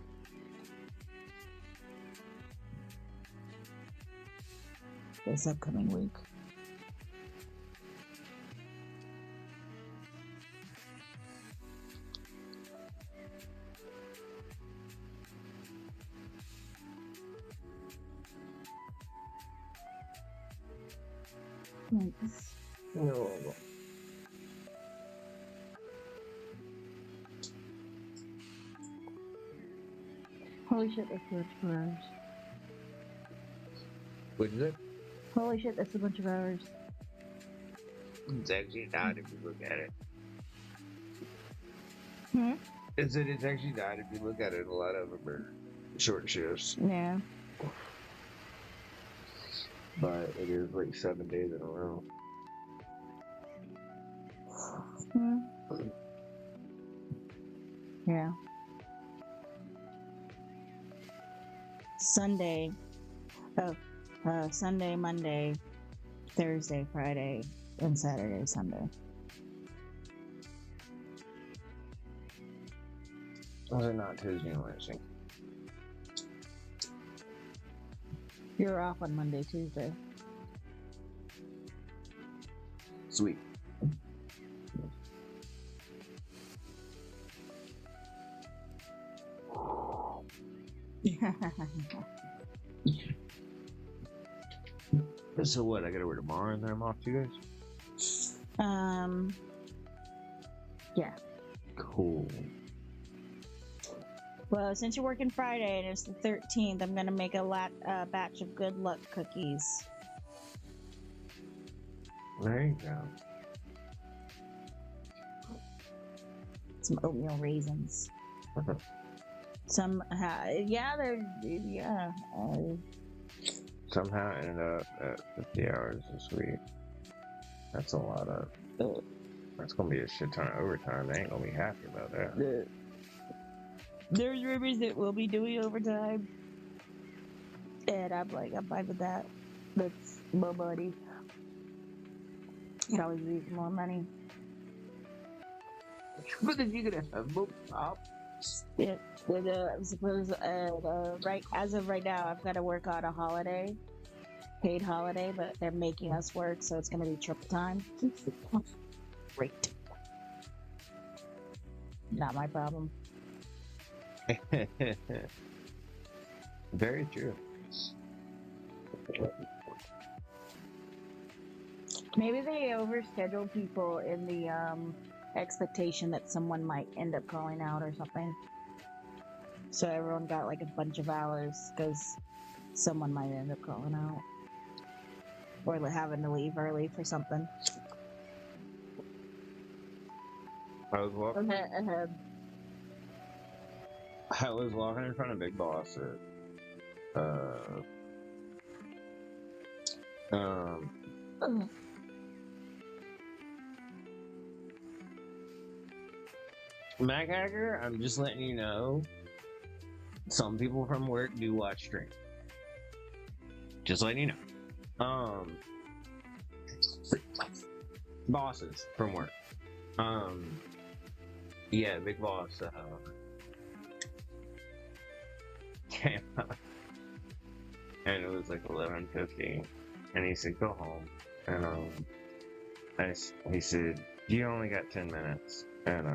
This upcoming week. Thanks. No. Holy shit, that's a bunch of hours. What is it? Holy shit, that's a bunch of hours. It's actually not if you look at it. Hmm? It's actually not if you look at it. A lot of them are short shifts, Yeah. but it is like 7 days in a row. Hmm. Yeah. Sunday. Oh, Sunday, Monday, Thursday, Friday, and Saturday, Sunday. Was it not Tuesday and Wednesday? You're off on Monday, Tuesday. Sweet. So what? I gotta work tomorrow and then I'm off to you guys? Yeah. Cool. Well, since you're working Friday and it's the 13th, I'm gonna make a batch of good luck cookies. There you go. Some oatmeal raisins. Somehow ended up at 50 hours this week. That's a lot of. That's gonna be a shit ton of overtime. They ain't gonna be happy about that. There's rumors that we'll be doing overtime, and I'm fine with that. That's more money. You can always use more money. But then you're gonna have more problems. Yeah, I suppose right as of right now, I've got to work on a holiday, paid holiday, but they're making us work, so it's going to be triple time. Great. Not my problem. Very true. Maybe they overschedule people in the expectation that someone might end up calling out or something. So everyone got like a bunch of hours because someone might end up calling out or having to leave early for something. I was walking. Ahead. I was walking in front of Big Boss at, Mac Hacker, I'm just letting you know, some people from work do watch stream. Just letting you know. Bosses from work. Yeah, Big Boss, came up, and it was like 11:50, and he said, go home. And, he said, you only got 10 minutes. And,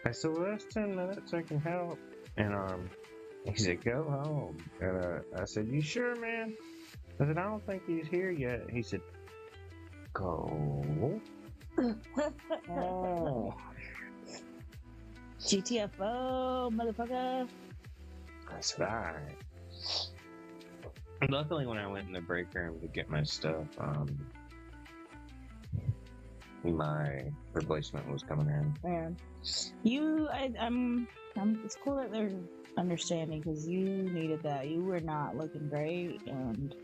I said, well, that's 10 minutes, I can help. And, he said, go home. And, I said, you sure, man? I said, I don't think he's here yet. He said, go. Oh. GTFO, motherfucker. I said, alright. Luckily, when I went in the break room to get my stuff, my replacement was coming in. Man, it's cool that they're understanding because you needed that. You were not looking great, and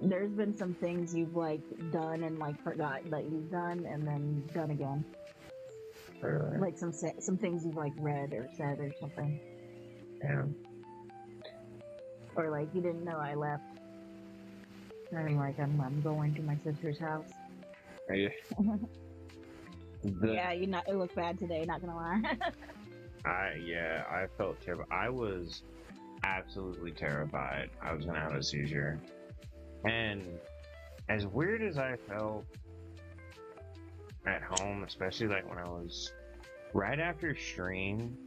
there's been some things you've like done and like forgot that you've done, and then done again. Like some things you've like read or said or something. Yeah. Or like you didn't know I left. And like I'm going to my sister's house. Yeah. Yeah, it looked bad today, not gonna lie. I felt terrible. I was absolutely terrified I was gonna have a seizure. And as weird as I felt at home, especially like when I was right after stream,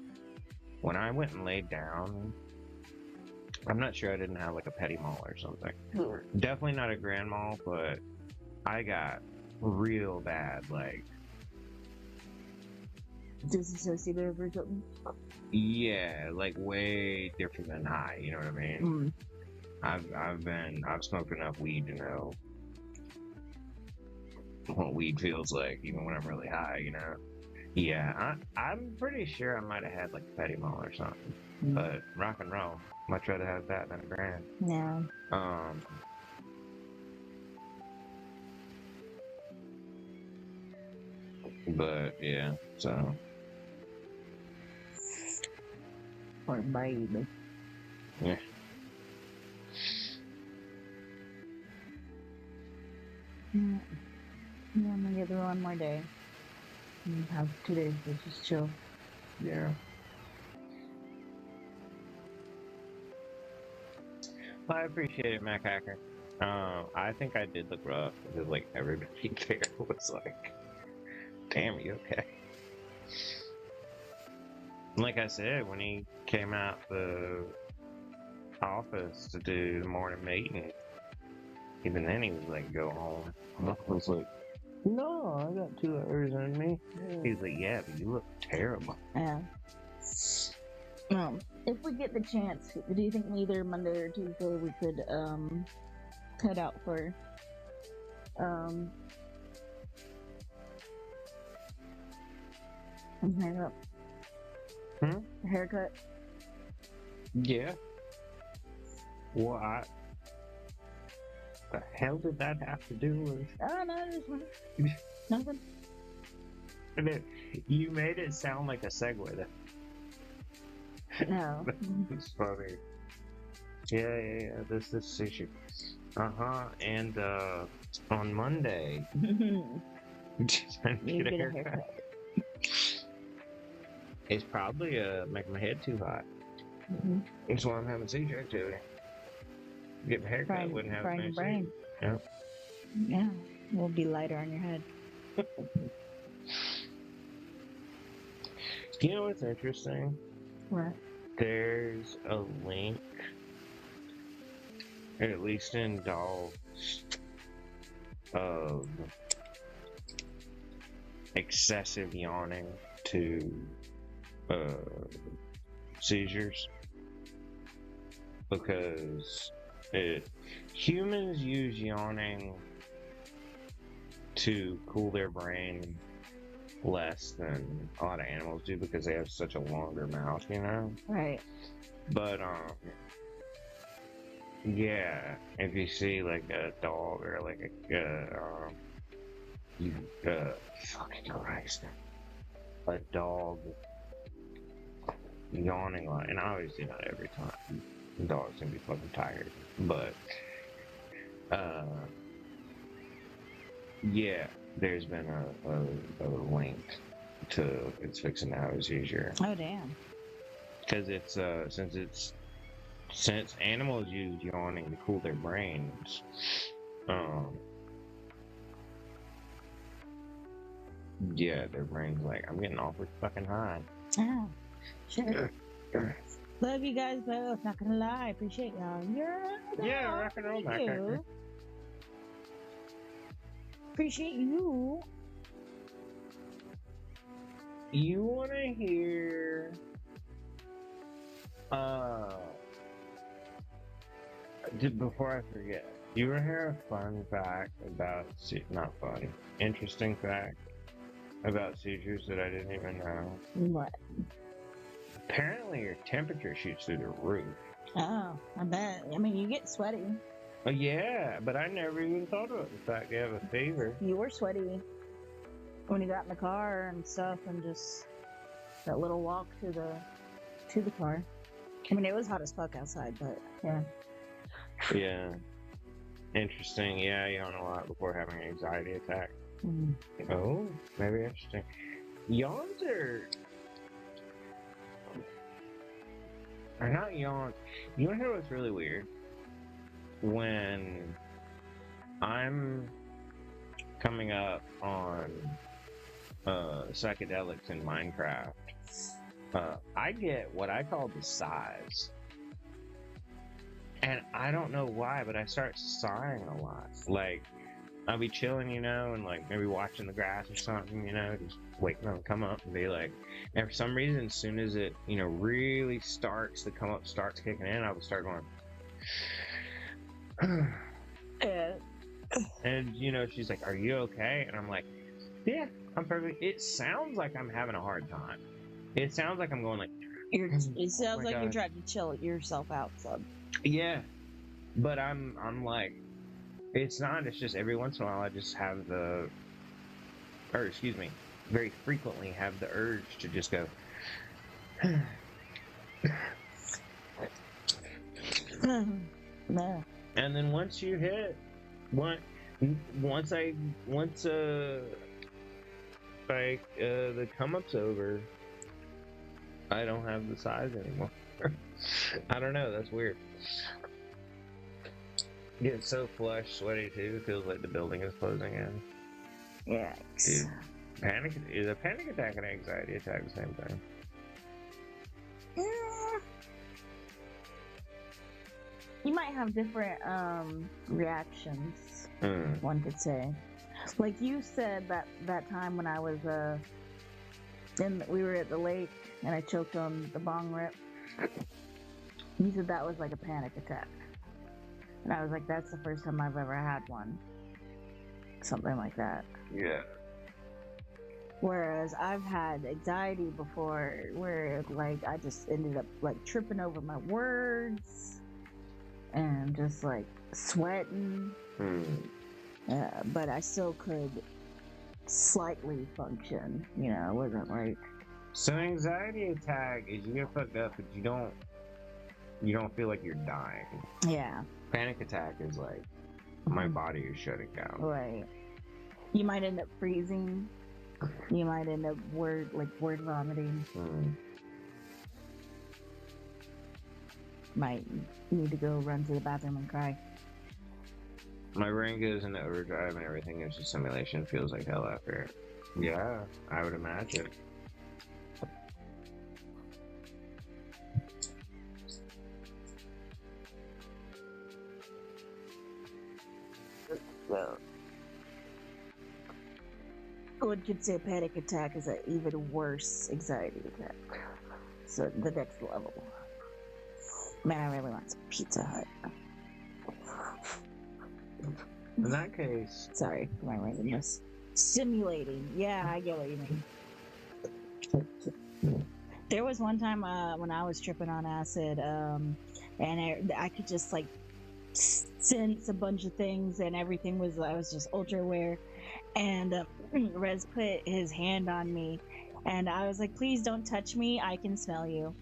when I went and laid down, I'm not sure I didn't have like a petit mal or something. Definitely not a grand mal, but I got real bad, like disassociative or something. Yeah, like way different than high. You know what I mean? I've smoked enough weed to know what weed feels like, even when I'm really high. You know? Yeah, I'm pretty sure I might have had like a petit mal or something. But rock and roll, much rather have that than a grand. Yeah. But yeah, so. Poor baby. Yeah. Yeah, I'm gonna get through one more day. And have 2 days to just chill. Yeah. Well, I appreciate it, Mac Hacker. I think I did look rough because like everybody there was like, damn, you okay? Like I said, when he came out the office to do the morning meeting, even then he was like, go home. I was like, no, I got 2 hours in me. He's like, yeah, but you look terrible. Yeah. If we get the chance, do you think either Monday or Tuesday we could head out for haircut? Haircut? Yeah. What the hell did that have to do with? Oh no, just nothing. You made it sound like a segue. No. It's funny. Yeah. This issue. And on Monday, You get a haircut. It's probably making my head too hot. That's why I'm having seizure activity. Getting a haircut wouldn't have your brain. Yeah. Yeah, it'll be lighter on your head. You know what's interesting? What? There's a link, at least in dogs, of excessive yawning to seizures, because humans use yawning to cool their brain less than a lot of animals do because they have such a longer mouth, you know? Right. But yeah, if you see like a dog or like fucking Christ, a dog yawning a lot, and obviously not every time. Dogs can be fucking tired, but yeah, there's been a link to it's fixing to have a seizure. Oh damn. Because it's since animals use yawning to cool their brains, yeah, their brain's like, I'm getting awfully fucking high. Oh, shit. Love you guys both. Not gonna lie, appreciate y'all. Yeah, rock and roll, Thank you. Appreciate you. You wanna hear before I forget, you wanna hear a fun fact about not fun, interesting fact about seizures that I didn't even know? What? Apparently your temperature shoots through the roof. Oh, I bet. I mean, you get sweaty. Oh yeah, but I never even thought about the fact you have a fever. You were sweaty when you got in the car and stuff, and just that little walk to the car. I mean, it was hot as fuck outside, but yeah. Yeah. Interesting. Yeah, I yawn a lot before having an anxiety attack. Mm. Oh, maybe interesting. Yawns are not yawns. You wanna hear what's really weird? When I'm coming up on psychedelics in Minecraft, I get what I call the sighs. And I don't know why, but I start sighing a lot. Like, I'll be chilling, you know, and like maybe watching the grass or something, you know, just waiting on to come up and be like, and for some reason, as soon as it, you know, really starts to come up, starts kicking in, I would start going, and you know, she's like, "Are you okay?" And I'm like, "Yeah, I'm perfect." It sounds like I'm having a hard time. It sounds like I'm going like, It sounds like God. you're trying to chill yourself out some. yeah, but I'm like, it's not. It's just every once in a while I just have the, or excuse me, very frequently have the urge to just go. No. And then once you hit, once the come up's over, I don't have the size anymore. I don't know. That's weird. Get so flushed, sweaty too. Feels like the building is closing in. Yeah. Dude, is a panic attack and anxiety attack the same thing? You might have different reactions, one could say. Like you said that time when I was we were at the lake and I choked on the bong rip. You said that was like a panic attack. And I was like, that's the first time I've ever had one. Something like that. Yeah. Whereas I've had anxiety before where like I just ended up like tripping over my words and just like sweating. But I still could slightly function, you know, it wasn't like. So anxiety attack is you get fucked up, but you don't feel like you're dying. Yeah. Panic attack is like my body is shutting down. Right. You might end up freezing. You might end up word vomiting. Might need to go run to the bathroom and cry. My brain goes into overdrive and everything is just simulation. Feels like hell after it. Yeah, I would imagine. Well, one could say panic attack is an even worse anxiety attack. So the next level. Man, I really want some Pizza Hut. In that case, Sorry for my randomness. Simulating. Yeah, I get what you mean. There was one time when I was tripping on acid, and I could just like sense a bunch of things, and everything was, I was just ultra aware. And Rez put his hand on me, and I was like, please don't touch me, I can smell you.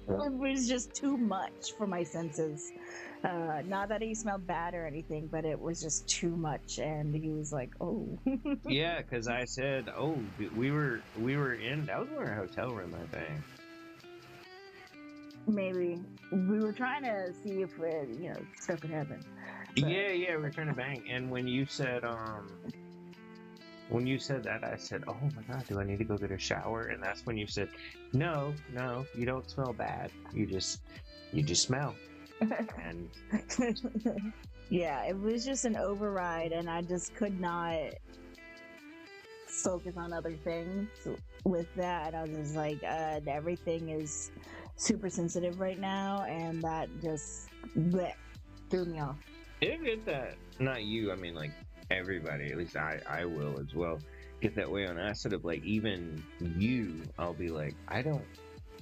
It was just too much for my senses. Not that he smelled bad or anything, but it was just too much. And he was like, oh. yeah, because I said, oh, we were in, that was in our hotel room, I think. Maybe. We were trying to see if, stuff could happen. But... Yeah, we were trying to bang. And when you said that, I said, oh my God, do I need to go get a shower? And that's when you said, no, you don't smell bad. You just smell. And yeah, it was just an override, and I just could not focus on other things with that. I was just like, everything is super sensitive right now, and that just threw me off. It get that, not you, I mean like everybody, at least I will as well, get that way on acid of like, even you, I'll be like, I don't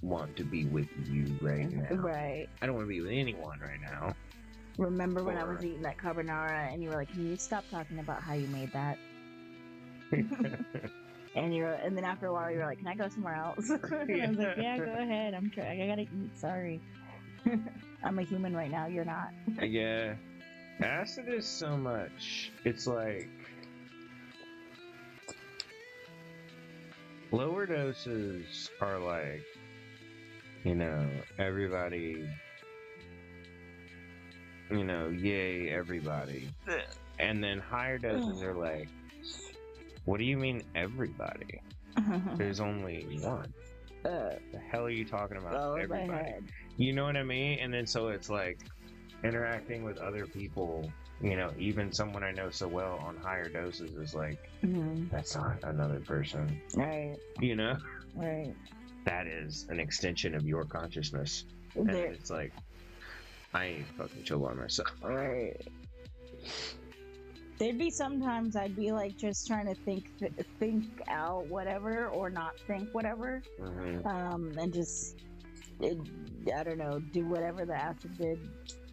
want to be with you right now. Right. I don't want to be with anyone right now. Remember when I was eating that carbonara and you were like, can you stop talking about how you made that? and then after a while you were like, can I go somewhere else? I was like, yeah, go ahead. I gotta eat, sorry. I'm a human right now, you're not. Yeah. Acid is so much. It's like lower doses are like, everybody, yay, everybody. And then higher doses are like, what do you mean everybody? There's only one. The hell are you talking about? Everybody. You know what I mean? And then so it's like interacting with other people, even someone I know so well on higher doses is like, that's not another person. Right. Right. That is an extension of your consciousness. And it's like, I ain't fucking chill by myself. Right. There'd be sometimes I'd be like just trying to think out whatever, or not think whatever, and just, I don't know, do whatever the acid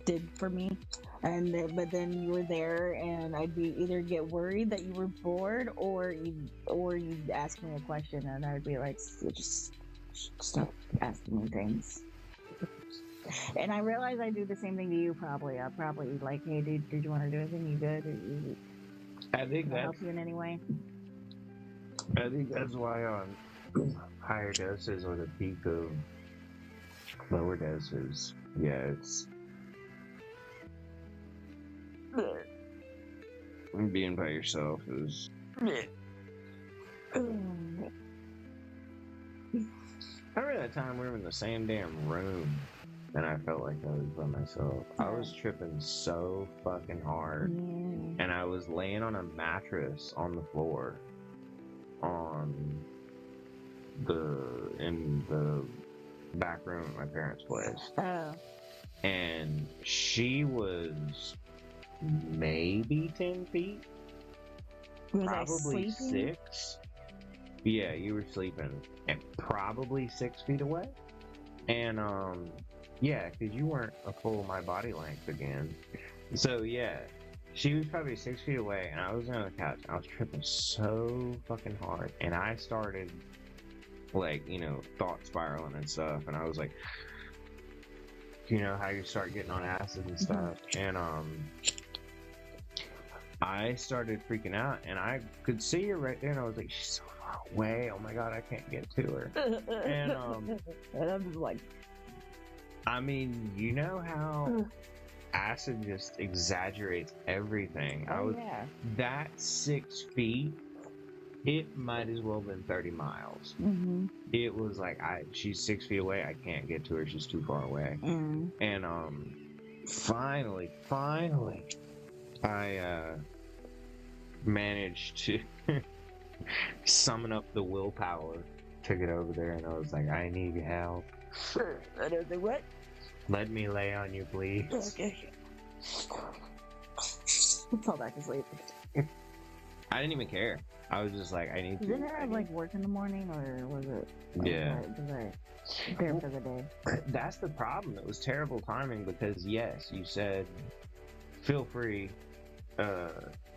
did for me. But then you were there, and I'd be either get worried that you were bored, or you'd ask me a question, and I'd be like, just stop asking me things. And I realize I do the same thing to you. Probably, I'm probably like, hey, dude, did you want to do anything? You good? I think Can I help you in any way? I think that's why on higher doses or the peak of lower doses, it's being by yourself is. I remember that time we were in the same damn room, and I felt like I was by myself. I was tripping so fucking hard, and I was laying on a mattress on the floor, in the back room at my parents' place. Oh. And she was maybe 10 feet, Was probably I sleeping? 6. Yeah, you were sleeping, and probably 6 feet away. And yeah, because you weren't a full my body length again. So yeah, she was probably 6 feet away, and I was on the couch. I was tripping so fucking hard, and I started like, thought spiraling and stuff. And I was like, how you start getting on acid and stuff. And I started freaking out, and I could see her right there, and I was like, she's so far away. Oh my God, I can't get to her. And I'm just like, I mean, you know how acid just exaggerates everything. Yeah. That 6 feet, it might as well have been 30 miles. It was like, she's 6 feet away, I can't get to her, she's too far away. And finally, I managed to summon up the willpower to get over there, and I was like, I need help. I don't think what? Let me lay on you, please. Okay. Fall back asleep. I didn't even care. I was just like, I need to. Didn't it have like work in the morning, or was it? Yeah. Was I there for the day? That's the problem. It was terrible timing because, yes, you said, feel free,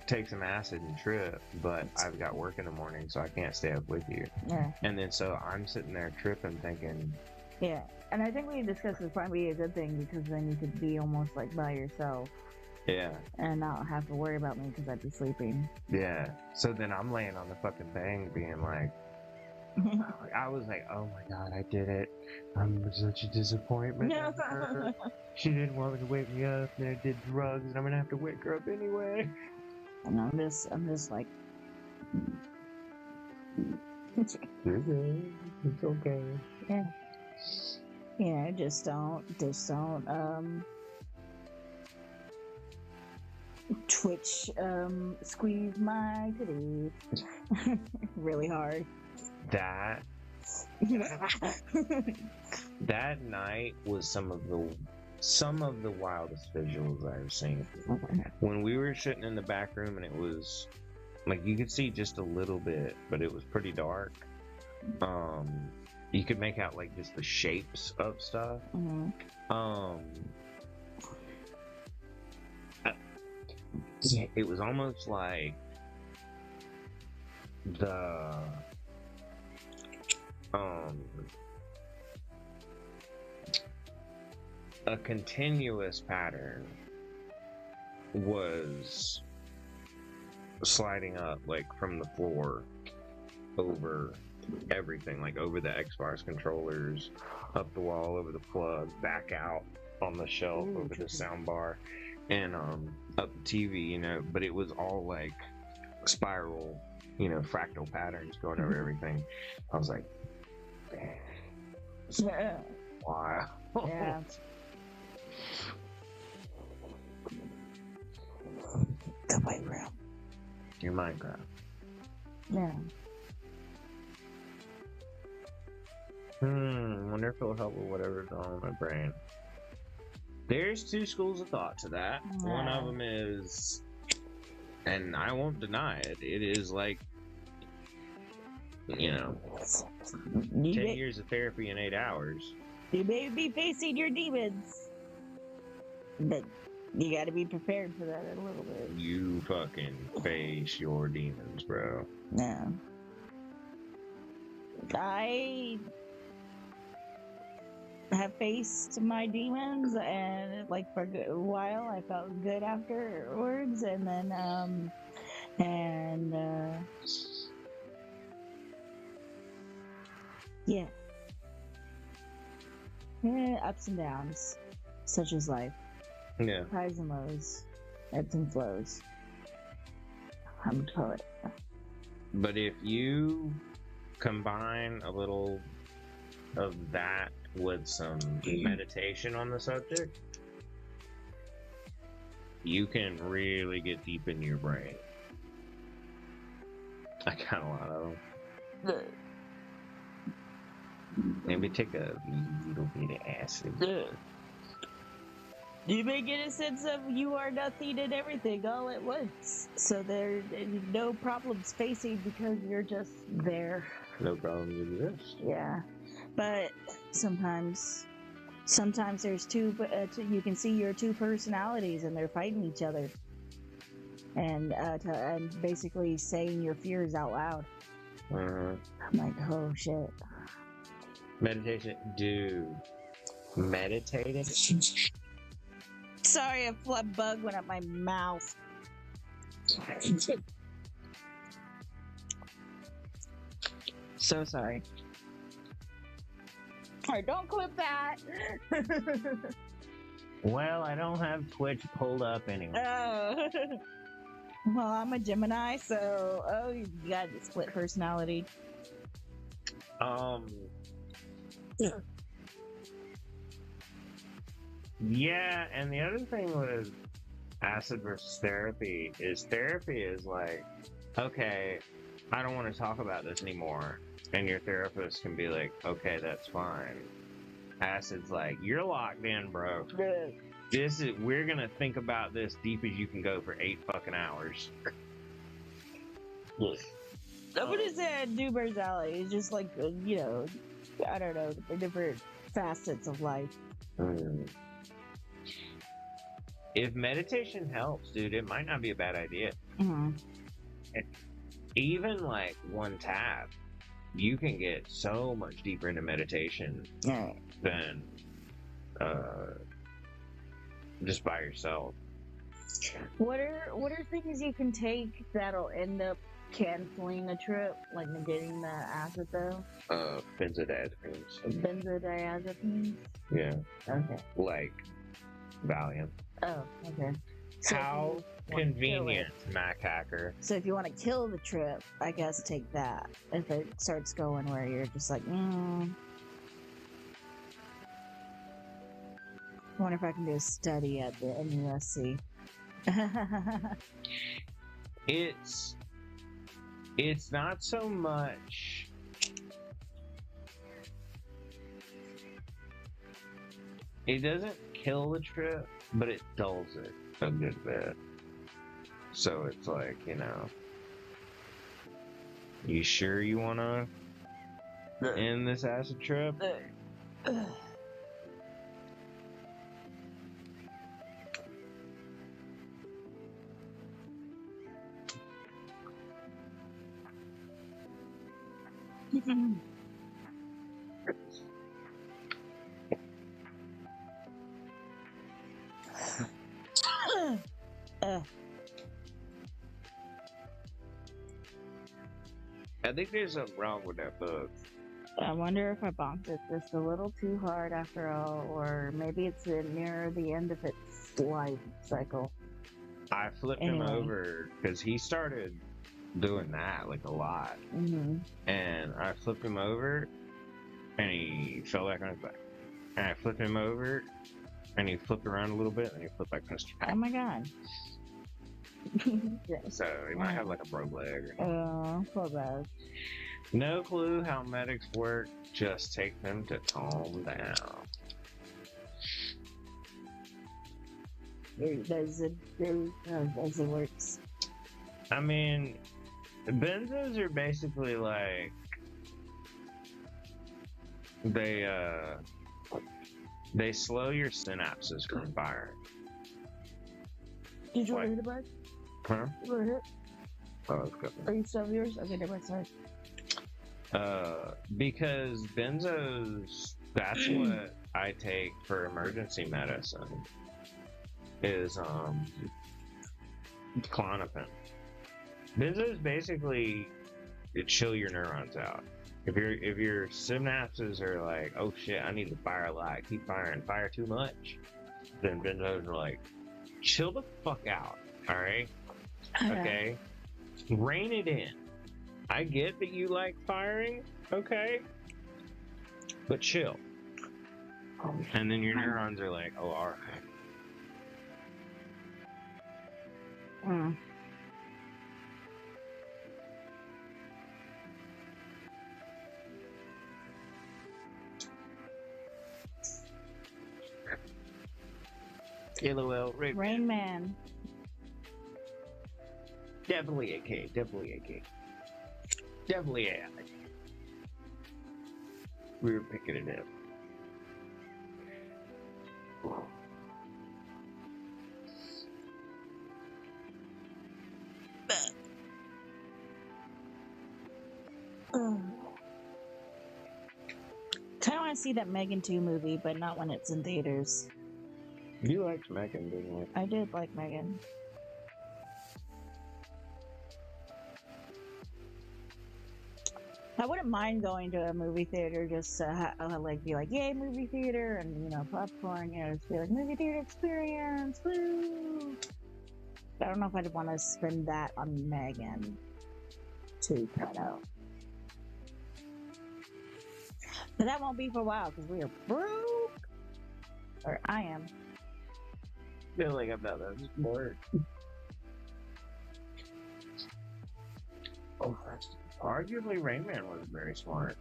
take some acid and trip, but I've got work in the morning, so I can't stay up with you. Yeah. And then so I'm sitting there tripping, thinking, Yeah. And I think we discussed it's probably a good thing because then you could be almost like by yourself. yeah, And not have to worry about me because I'd be sleeping. yeah. So then I'm laying on the fucking thing, being like, I was like, oh my god, I did it. I'm such a disappointment. No. in her. She didn't want me to wake me up, and I did drugs, and I'm gonna have to wake her up anyway. And I'm just like, You're good. It's okay. yeah. Yeah, just don't, twitch, squeeze my titty really hard. That night was some of the wildest visuals I've seen. When we were sitting in the back room and it was like you could see just a little bit, but it was pretty dark. You could make out like just the shapes of stuff. Mm-hmm. It was almost like the a continuous pattern was sliding up like from the floor over everything, like over the Xbox controllers, up the wall, over the plug, back out on the shelf, over the sound bar, and up the TV, you know, but it was all like spiral, you know, fractal patterns going over everything. I was like, damn. Yeah. Wow. Yeah. The white room. Your Minecraft. Yeah. Wonder if it'll help with whatever's on my brain. There's two schools of thought to that. One of them is, and I won't deny it, it is like, you know, 10 years of therapy in 8 hours. You may be facing your demons, but you gotta be prepared for that a little bit. You fucking face your demons, bro. Yeah. I have faced my demons, and like for a good while I felt good afterwards, and then yeah, ups and downs, such as life. Yeah. Highs and lows, ebbs and flows. I'm a poet. But if you combine a little of that with some meditation on the subject, you can really get deep into your brain. I got a lot of them. Maybe take a little bit of acid. You may get a sense of you are nothing and everything all at once. So there are no problems facing because you're just there. No problems exist. Yeah. But sometimes there's two, you can see your two personalities and they're fighting each other. And basically saying your fears out loud. I'm like, oh shit. Meditation, dude. Meditating? Sorry, a bug went up my mouth. So sorry. Alright, don't clip that. Well, I don't have Twitch pulled up anyway. Oh. Well, I'm a Gemini, so you got a split personality. Yeah, and the other thing was, acid versus therapy is like, okay, I don't want to talk about this anymore. And your therapist can be like, okay, that's fine. Acid's like, you're locked in, bro. We're gonna think about this deep as you can go for 8 fucking hours. I would have said Dewber's Alley. It's just like, you know, I don't know, the different facets of life. If meditation helps, dude, it might not be a bad idea. Mm-hmm. Even like one tap, you can get so much deeper into meditation than just by yourself. What are things you can take that'll end up canceling a trip, like negating the acid though? Benzodiazepines. Benzodiazepines? Yeah. Okay. Like Valium. Oh, okay. So how convenient, Mac Hacker. So if you want to kill the trip, I guess take that. If it starts going where you're just like, I wonder if I can do a study at the NUSC. It's not so much. It doesn't kill the trip, but it dulls it a good bit. So it's like, you know, you sure you want to end this acid trip? I think there's something wrong with that book. I wonder if I bonked it just a little too hard after all, or maybe it's near the end of its life cycle. I flipped him over because he started doing that like a lot. And I flipped him over and he fell back on his back. And I flipped him over and he flipped around a little bit and he flipped back on his back. Oh my god. So he might have like a broke leg. Oh, poor bad. No clue how medics work, just take them to calm down. Does it works? I mean, benzos are basically like they slow your synapses from firing. Did you want to hit it, bud? Huh? You want to hit? Oh, that's good. Are you still yours? Okay, never mind, sorry. Because benzos, that's what I take for emergency medicine. Is Klonopin. Benzos basically chill your neurons out. If your synapses are like, oh shit, I need to fire a lot, keep firing, fire too much, then benzos are like, chill the fuck out, all right? Okay, rein it in. I get that you like firing, okay, but chill. And then your neurons are like, oh, all right. LOL, Rain Man. Definitely AK, definitely AK. Definitely AI. We were picking it up. Kind of want to see that Megan 2 movie, but not when it's in theaters. You liked Megan, didn't you? I did like Megan. I wouldn't mind going to a movie theater just to like be like, yay, movie theater, and you know, popcorn, you know, just be like movie theater experience, woo! But I don't know if I'd want to spend that on Megan 2 cut out. But that won't be for a while because we are broke. Or I am. feel like I'm not that smart. Oh, arguably, Rain Man was very smart.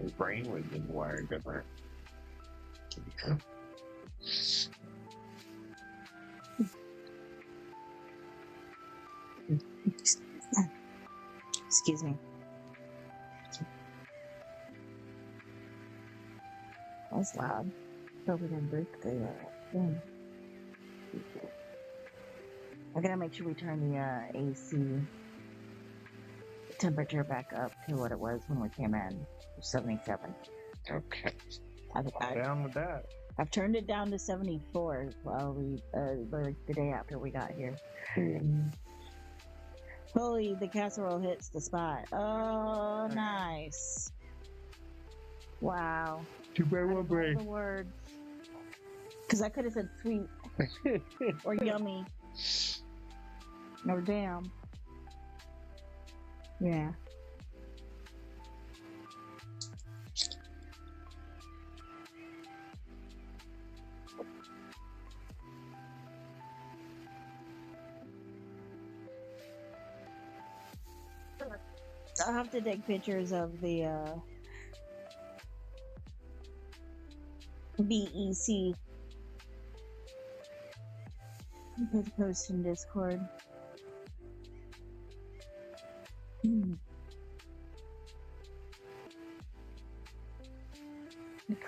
His brain was just wired different. Excuse me. That's loud. Hope we didn't break the thing. I gotta make sure we turn the AC temperature back up to what it was when we came in, 77. Okay. I'm Down with that. I've turned it down to 74 while the day after we got here. Holy, the casserole hits the spot. Oh, nice. Wow. Too bad one brain. The words. Because I could have said sweet or yummy or damn. Yeah. I'll have to take pictures of the BEC. Put post in Discord.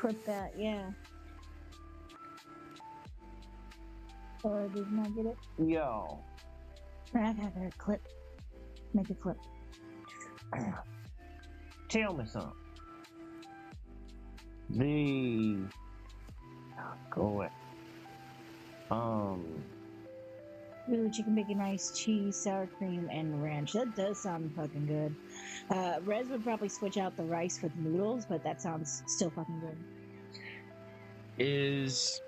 Clip that, yeah. Oh, I did not get it. Yo. I have a clip. Make a clip. Tell me something. Go away. Ooh, chicken bacon, rice, cheese, sour cream, and ranch. That does sound fucking good. Rez would probably switch out the rice for the noodles, but that sounds still fucking good. Is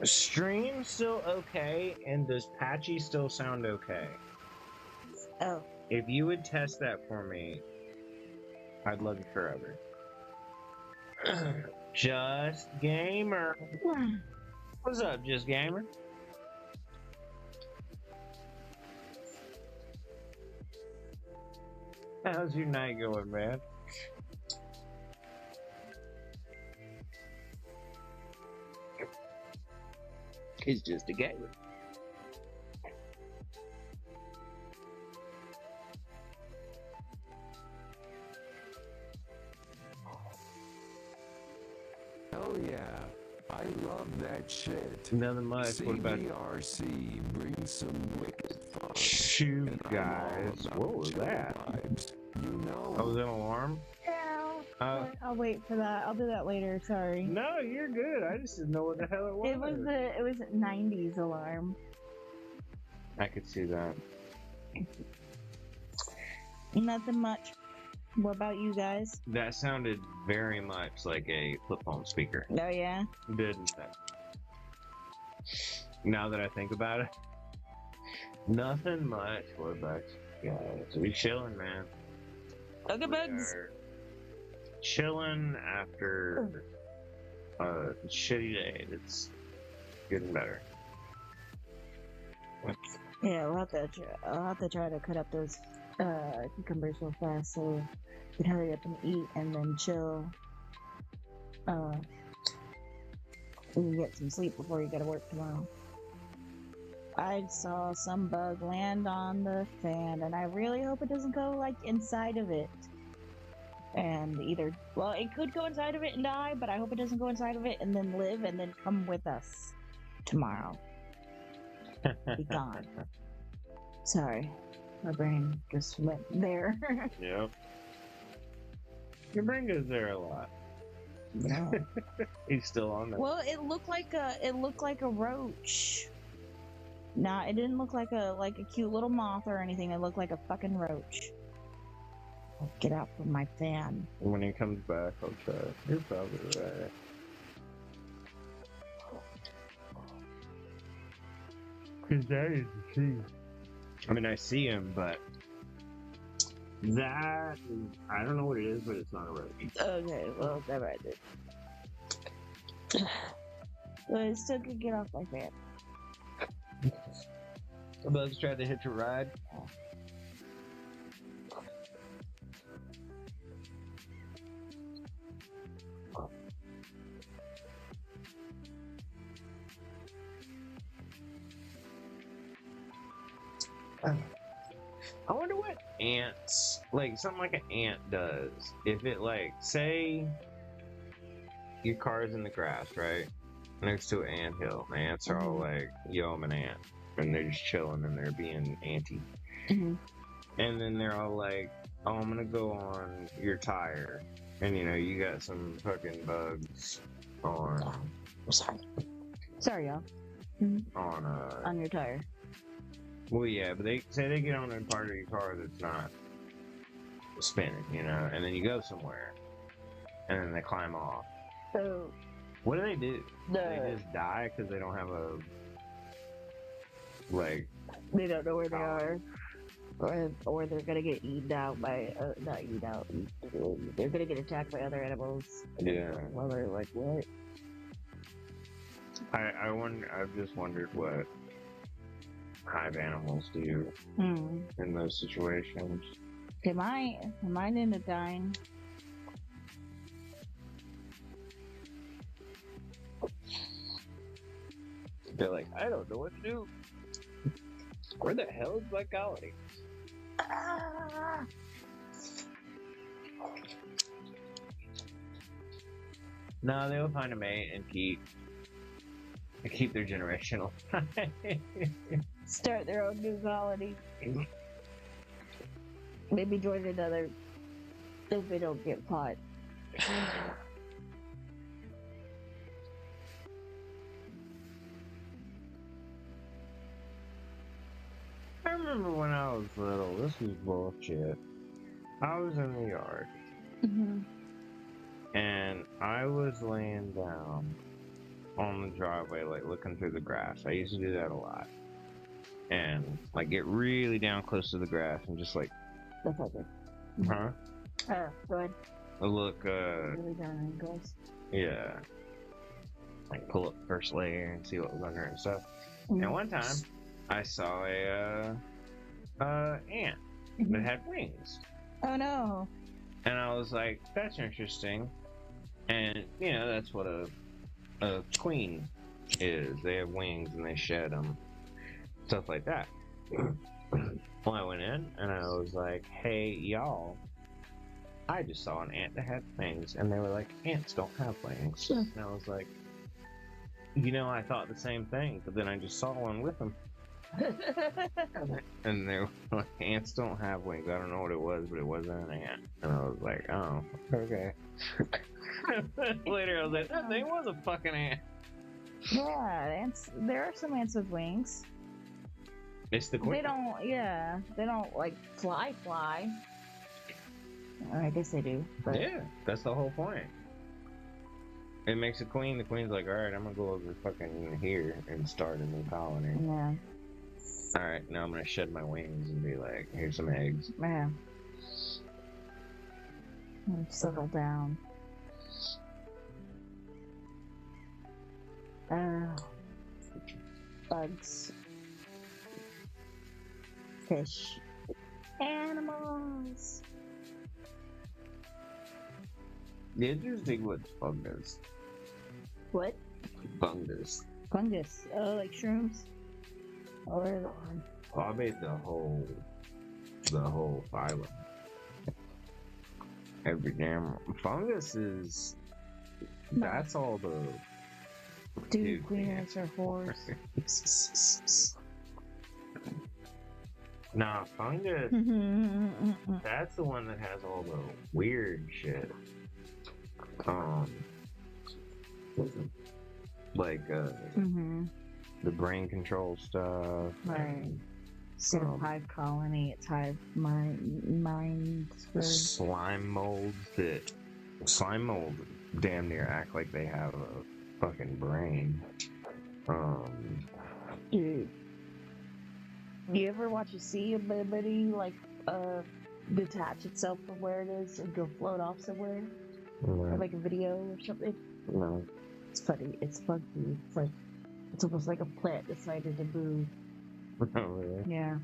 stream still okay, and does Patchy still sound okay? Oh. If you would test that for me, I'd love you forever. Just Gamer. What's up, Just Gamer? How's your night going, man? He's just a gamer. Hell yeah. I love that shit. Nothing much. What about CBRC brings some wicked fun. shoot, And I'm guys? all What about was chill that? vibes. You know. Oh, was that an alarm? Yeah. I'll wait for that. I'll do that later. Sorry. No, you're good. I just didn't know what the hell it was. It was a 90s alarm. I could see that. Nothing much. What about you guys? That sounded very much like a flip phone speaker. Oh yeah. Didn't it? Now that I think about it, nothing much. What about you guys? We chilling, man. Okay, bugs. Chilling after a shitty day. It's getting better. Yeah, I'll have to try to cut up those cucumbers real fast so we can hurry up and eat and then chill. We can get some sleep before you gotta work tomorrow. I saw some bug land on the fan, and I really hope it doesn't go like inside of it. And it could go inside of it and die, but I hope it doesn't go inside of it and then live and then come with us tomorrow. Be gone. Sorry, my brain just went there. Yep. Your brain goes there a lot. No. He's still on there. Well, it looked like a roach. Nah, it didn't look like a cute little moth or anything. It looked like a fucking roach. Get out from my fan. When he comes back, I'll try. You're probably right. Cause that is the thing. I mean, I see him, but that is, I don't know what it is, but it's not a roach. Okay, well, never mind it. But I still could get off my fan. The bugs tried to hitch a ride. I wonder what ants, like something like an ant does. If it like, say your car's in the grass, right? Next to an anthill. The ants are all like, yo, I'm an ant. And they're just chilling and they're being anty. Mm-hmm. And then they're all like, oh, I'm gonna go on your tire. And you know, you got some fucking bugs on Sorry, y'all. On your tire. Well, yeah, but they say they get on a part of your car that's not spinning, you know, and then you go somewhere, and then they climb off. So, what do? They just die because they don't have a, like... They don't know where they are. Or they're gonna get eaten out by, not eaten out, they're gonna get attacked by other animals. Yeah. Well, they're like, what? I've just wondered what hive animals do in those situations. They might end up dying. They're like, I don't know what to do. Where the hell is my colony? No, they'll find a mate and keep their generation alive. Start their own new colony. Maybe join another if they don't get caught. I remember when I was little, this was bullshit. I was in the yard, and I was laying down on the driveway, like looking through the grass. I used to do that a lot. And like get really down close to the grass and just like... That's okay. Huh? Go ahead. Look, Really down close. Yeah. Like pull up the first layer and see what was under it and stuff. And one time, I saw a ant that had wings. Oh no. And I was like, that's interesting. And, you know, that's what a queen is. They have wings and they shed them. Stuff like that. Well, I went in and I was like, hey, y'all. I just saw an ant that had wings. And they were like, ants don't have wings. Yeah. And I was like, you know, I thought the same thing. But then I just saw one with them. And they were like, ants don't have wings. I don't know what it was, but it wasn't an ant. And I was like, oh, okay. Later I was like, that thing was a fucking ant. Yeah, ants. There are some ants with wings. It's the queen. They don't like fly. Or I guess they do. But... Yeah, that's the whole point. It makes a queen. The queen's like, all right, I'm gonna go over fucking here and start a new colony. Yeah. All right, now I'm gonna shed my wings and be like, here's some eggs. Yeah. Settle down. Bugs. Fish. Animals. The interesting what's fungus. What? Fungus. Fungus. Oh, like shrooms? Or Oh, I made the whole phylum. Every damn fungus is. That's all the. dude, queen ants are whores. Nah, fungus. That's the one that has all the weird shit. Like the brain control stuff. Right. Instead of hive colony, it's hive mind. Slime molds damn near act like they have a fucking brain. Dude, you ever watch a sea anemone like detach itself from where it is and go float off somewhere? Or like a video or something? No. It's funny. It's funky. It's almost like a plant decided to move Oh, really? Yeah.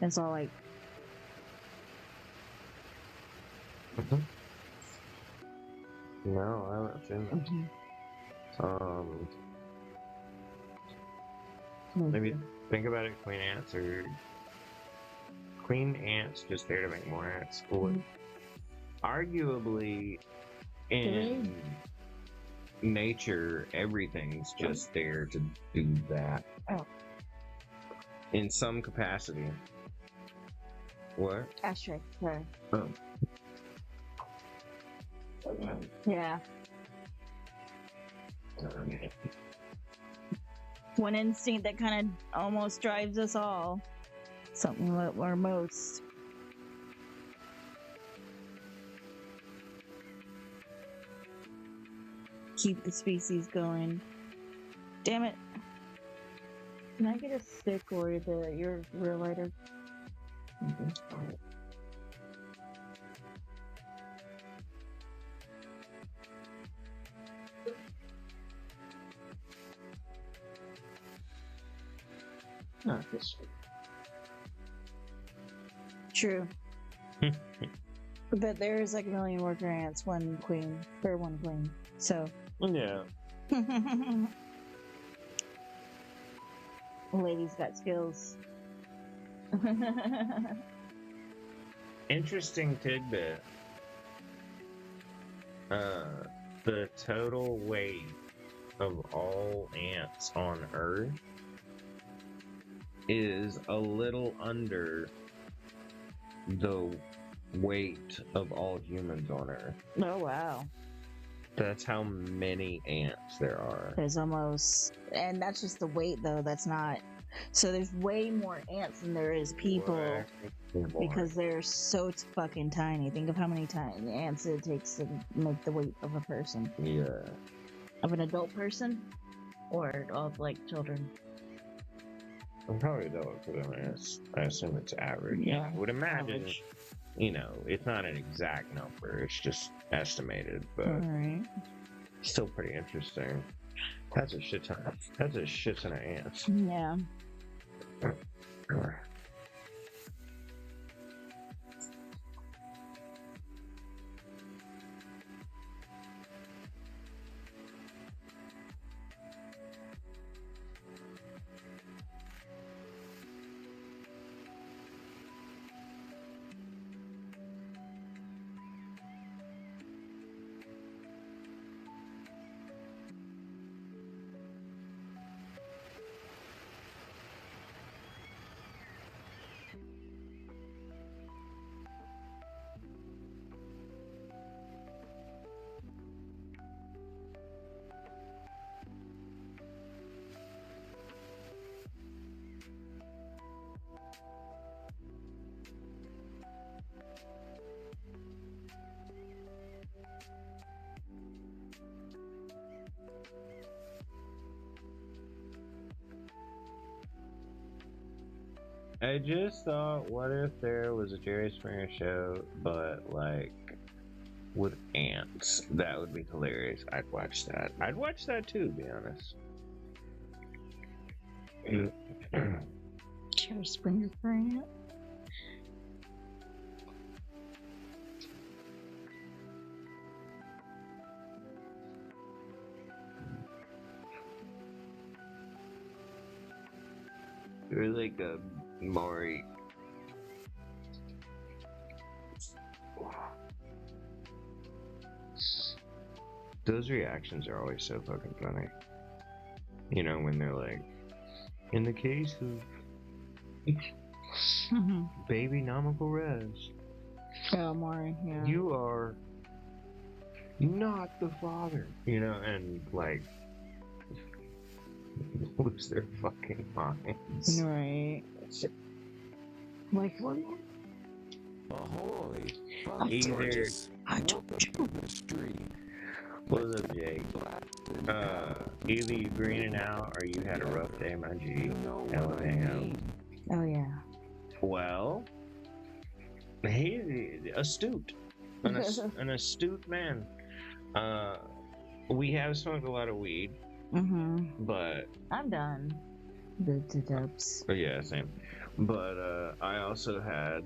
It's all like, No, I haven't seen that. Maybe think about it, Queen Ants, or Queen Ants just there to make more ants. Or arguably, in nature, everything's just there to do that. Oh. In some capacity. What? ashtray. Sorry. Oh. Yeah. One instinct that kind of almost drives us all. Something that we're most. Keep the species going. Damn it. Can I get a stick or your real lighter? Not this one. True. But there's like a million worker ants, one queen. So. Yeah. Lady's got skills. Interesting tidbit. The total weight of all ants on Earth is a little under the weight of all humans on Earth. Oh, wow. That's how many ants there are. There's almost, and that's just the weight though. That's not. So there's way more ants than there is people because they're so fucking tiny. Think of how many ants it takes to make the weight of a person. Yeah. Of an adult person, or of like children. I'm probably adult for them. I assume it's average. Yeah. I would imagine. Average. You know, it's not an exact number. It's just estimated, but Alright. still pretty interesting. That's a shit ton. That's a shit ton of ants. Yeah. I just thought, what if there was a Jerry Springer show, but like with ants? That would be hilarious. I'd watch that. I'd watch that too, to be honest. Jerry Springer for ant. Or like a Maury. Those reactions are always so fucking funny. You know, when they're like, in the case of baby nomical res, Oh, Maury, yeah. you are not the father. You know, and like lose their fucking minds. Right. Like, what? Ahoy! Either I told you. The stream. what's up, Jake? Either you greening out or you had a rough day, my G. You know what I mean. Oh, yeah. Well, he's astute. An astute man. We have smoked a lot of weed, Mm-hmm. but I'm done. The dubs. But yeah, same. But I also had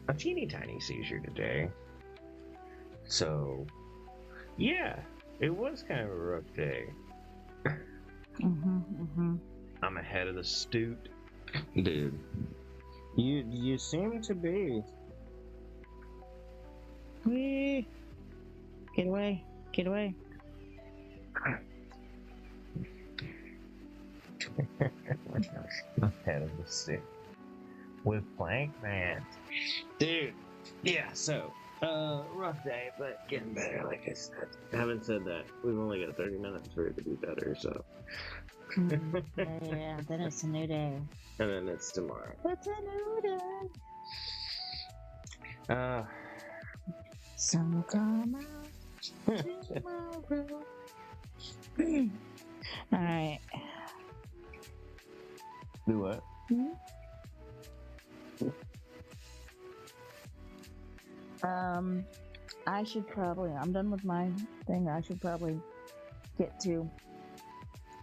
a teeny tiny seizure today. So, yeah, it was kind of a rough day. I'm ahead of the stoot. Dude, you seem to be. Wee! Get away! Get away! Ahead of the stoot. With Plank Man. Dude, yeah, so, rough day, but getting better, like I said. Having said that, we've only got 30 minutes for it to be better, so. Yeah, then it's a new day. And then it's tomorrow. It's a new day. Sun will come out tomorrow. Alright. Do what? I should probably, I'm done with my thing. I should probably get to,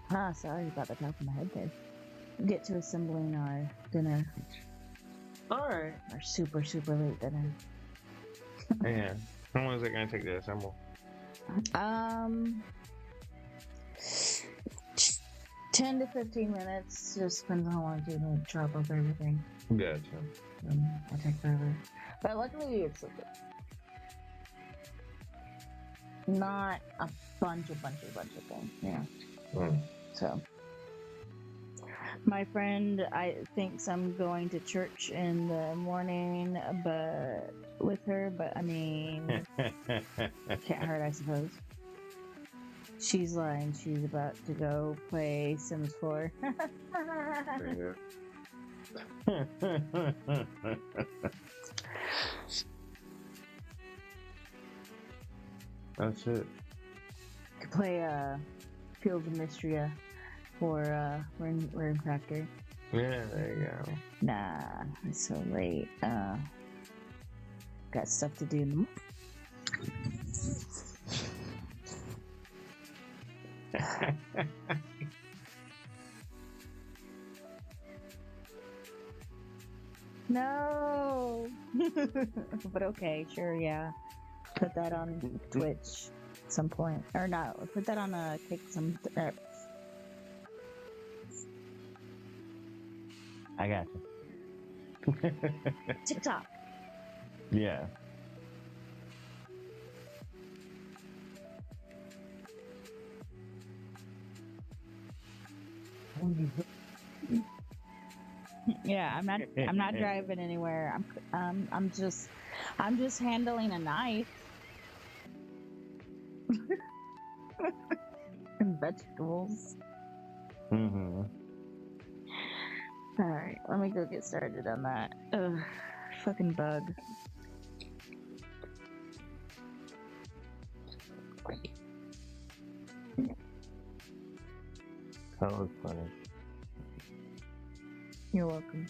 sorry about the top of my head there. Get to assembling our dinner. Alright. Our super, super late dinner. Yeah. How long is it gonna take to assemble? 10 to 15 minutes. Just depends on how long you need to chop up everything. Gotcha. I take forever. But luckily it's not a bunch of things. Yeah. So my friend, I thinks I'm going to church in the morning, but with her. But I mean, can't hurt, I suppose. She's lying. She's about to go play Sims 4. That's it. To play Fields of Mystria for Rune Factory. Yeah, there you go. Nah, it's so late. Got stuff to do in the morning. No. But okay, sure, yeah. Put that on Twitch at some point, or not? Put that on a kick some. I got you. TikTok. Yeah. Yeah, I'm not driving anywhere. I'm just handling a knife and vegetables. Mm-hmm. All right, let me go get started on that. Ugh, fucking bug. That was funny. You're welcome.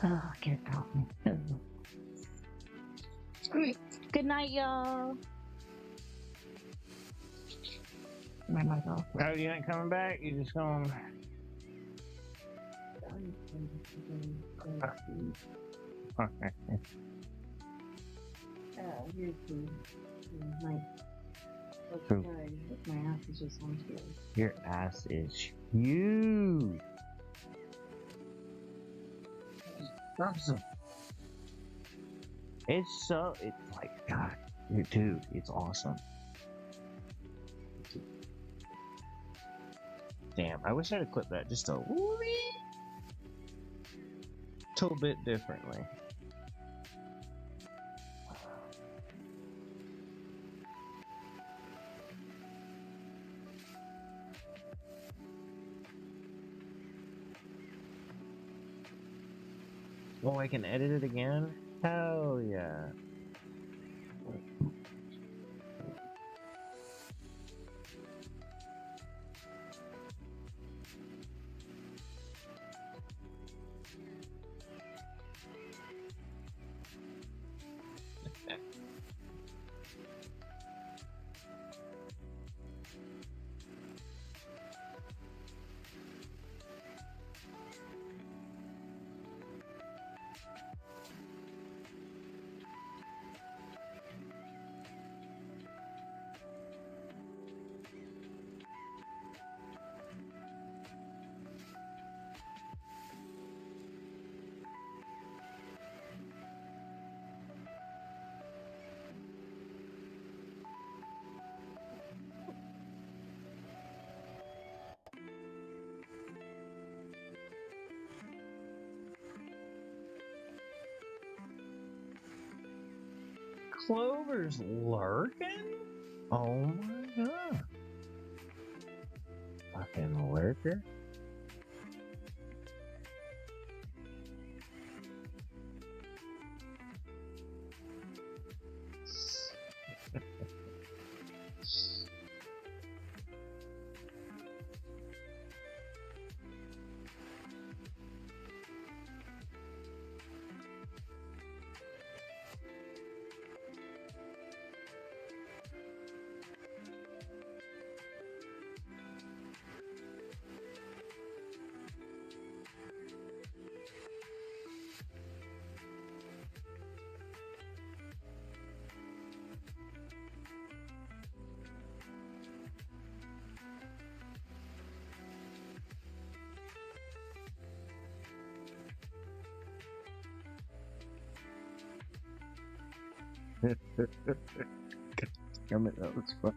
Oh, get it off me. Good night, y'all. My mic off. Oh, you ain't coming back? You just going... Here's my ass is just on scale. Your ass is huge. Awesome. It's like, God, dude, it's awesome. Damn, I wish I had clipped that just a little bit differently. Oh, I can edit it again? Hell yeah. Clover's lurking? Oh my god. Fucking lurker. Damn it, that was funny.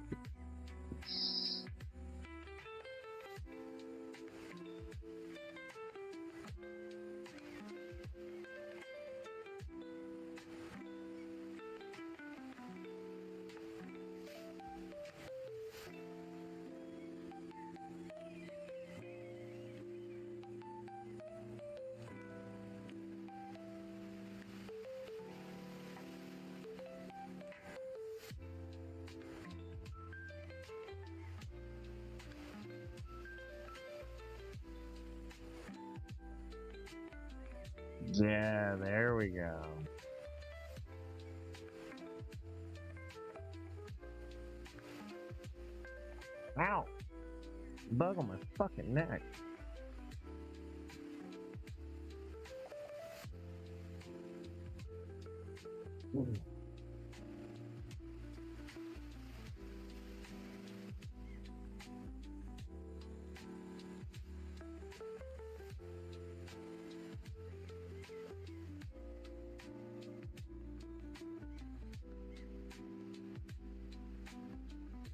Yeah, there we go. Ow! Bug on my fucking neck. Ooh.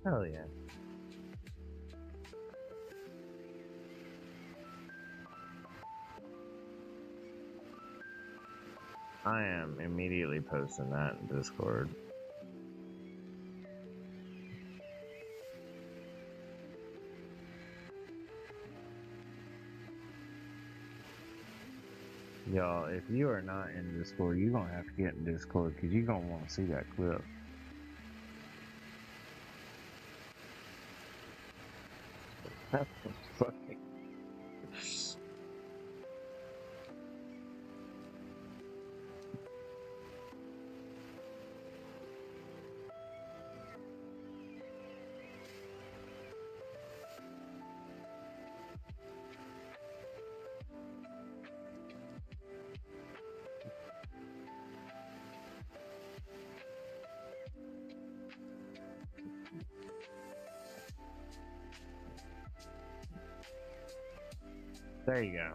Hell yeah. I am immediately posting that in Discord. Y'all, if you are not in Discord, you're gonna have to get in Discord because you're gonna want to see that clip. That's funny. There you go.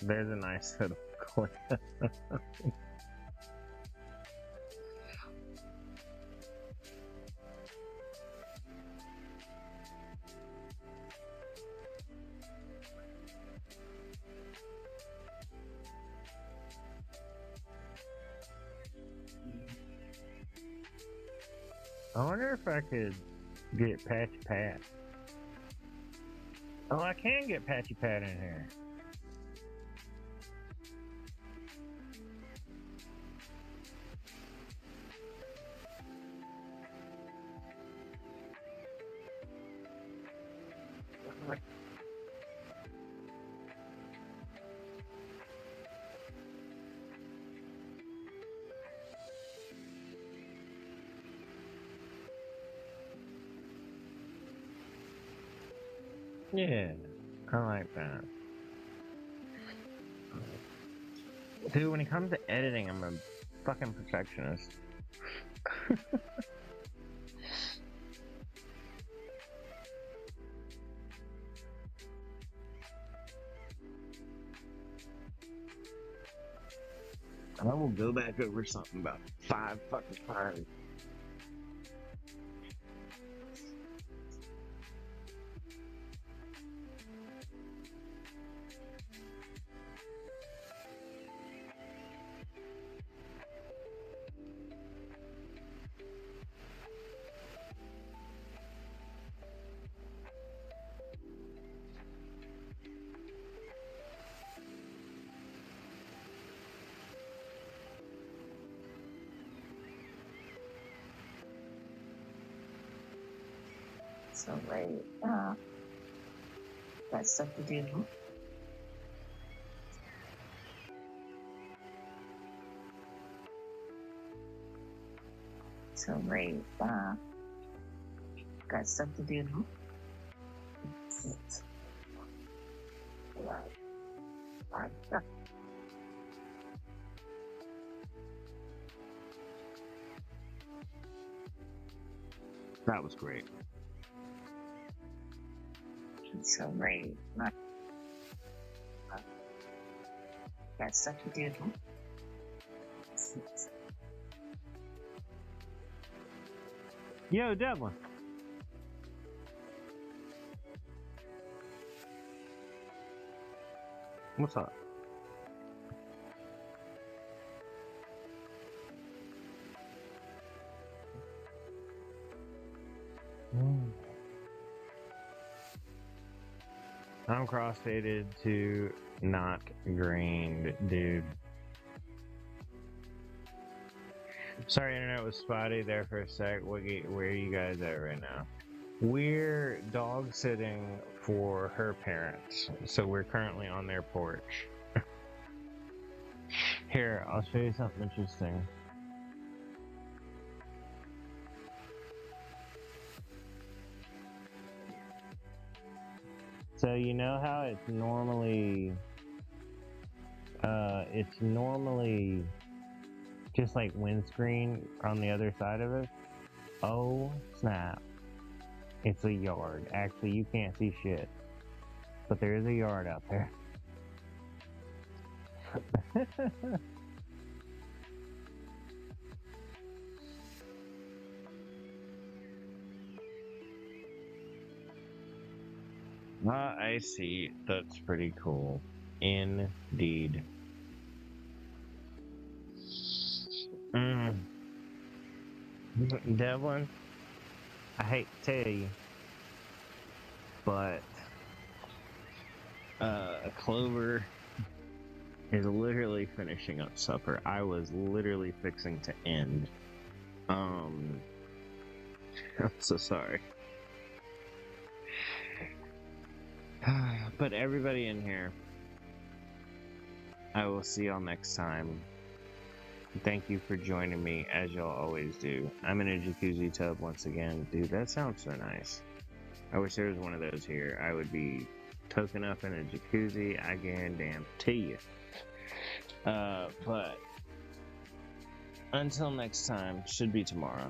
There's a nice little clip. I wonder if I could get Patchy Pat. Oh, I can get Patchy Pat in here. Yeah, I like that. Dude, when it comes to editing, I'm a fucking perfectionist. I will go back over something about 5 fucking times. so late. Got stuff to do. So late. Got stuff to do. That was great. So late. Got stuff to do. Yo, Devlin. What's up? I'm cross-faded to not greened, dude. Sorry, internet was spotty there for a sec. Where are you guys at right now? We're dog sitting for her parents, so we're currently on their porch. Here, I'll show you something interesting. So you know how it's normally just like windscreen on the other side of it? Oh snap. It's a yard. Actually, you can't see shit. But there is a yard out there. I see. That's pretty cool. Indeed. Devlin, I hate to tell you, but Clover is literally finishing up supper. I was literally fixing to end. I'm so sorry. But everybody in here, I will see y'all next time. Thank you for joining me, as y'all always do. I'm in a jacuzzi tub once again. Dude, that sounds so nice. I wish there was one of those here. I would be token up in a jacuzzi, I guarantee you. But until next time, should be tomorrow.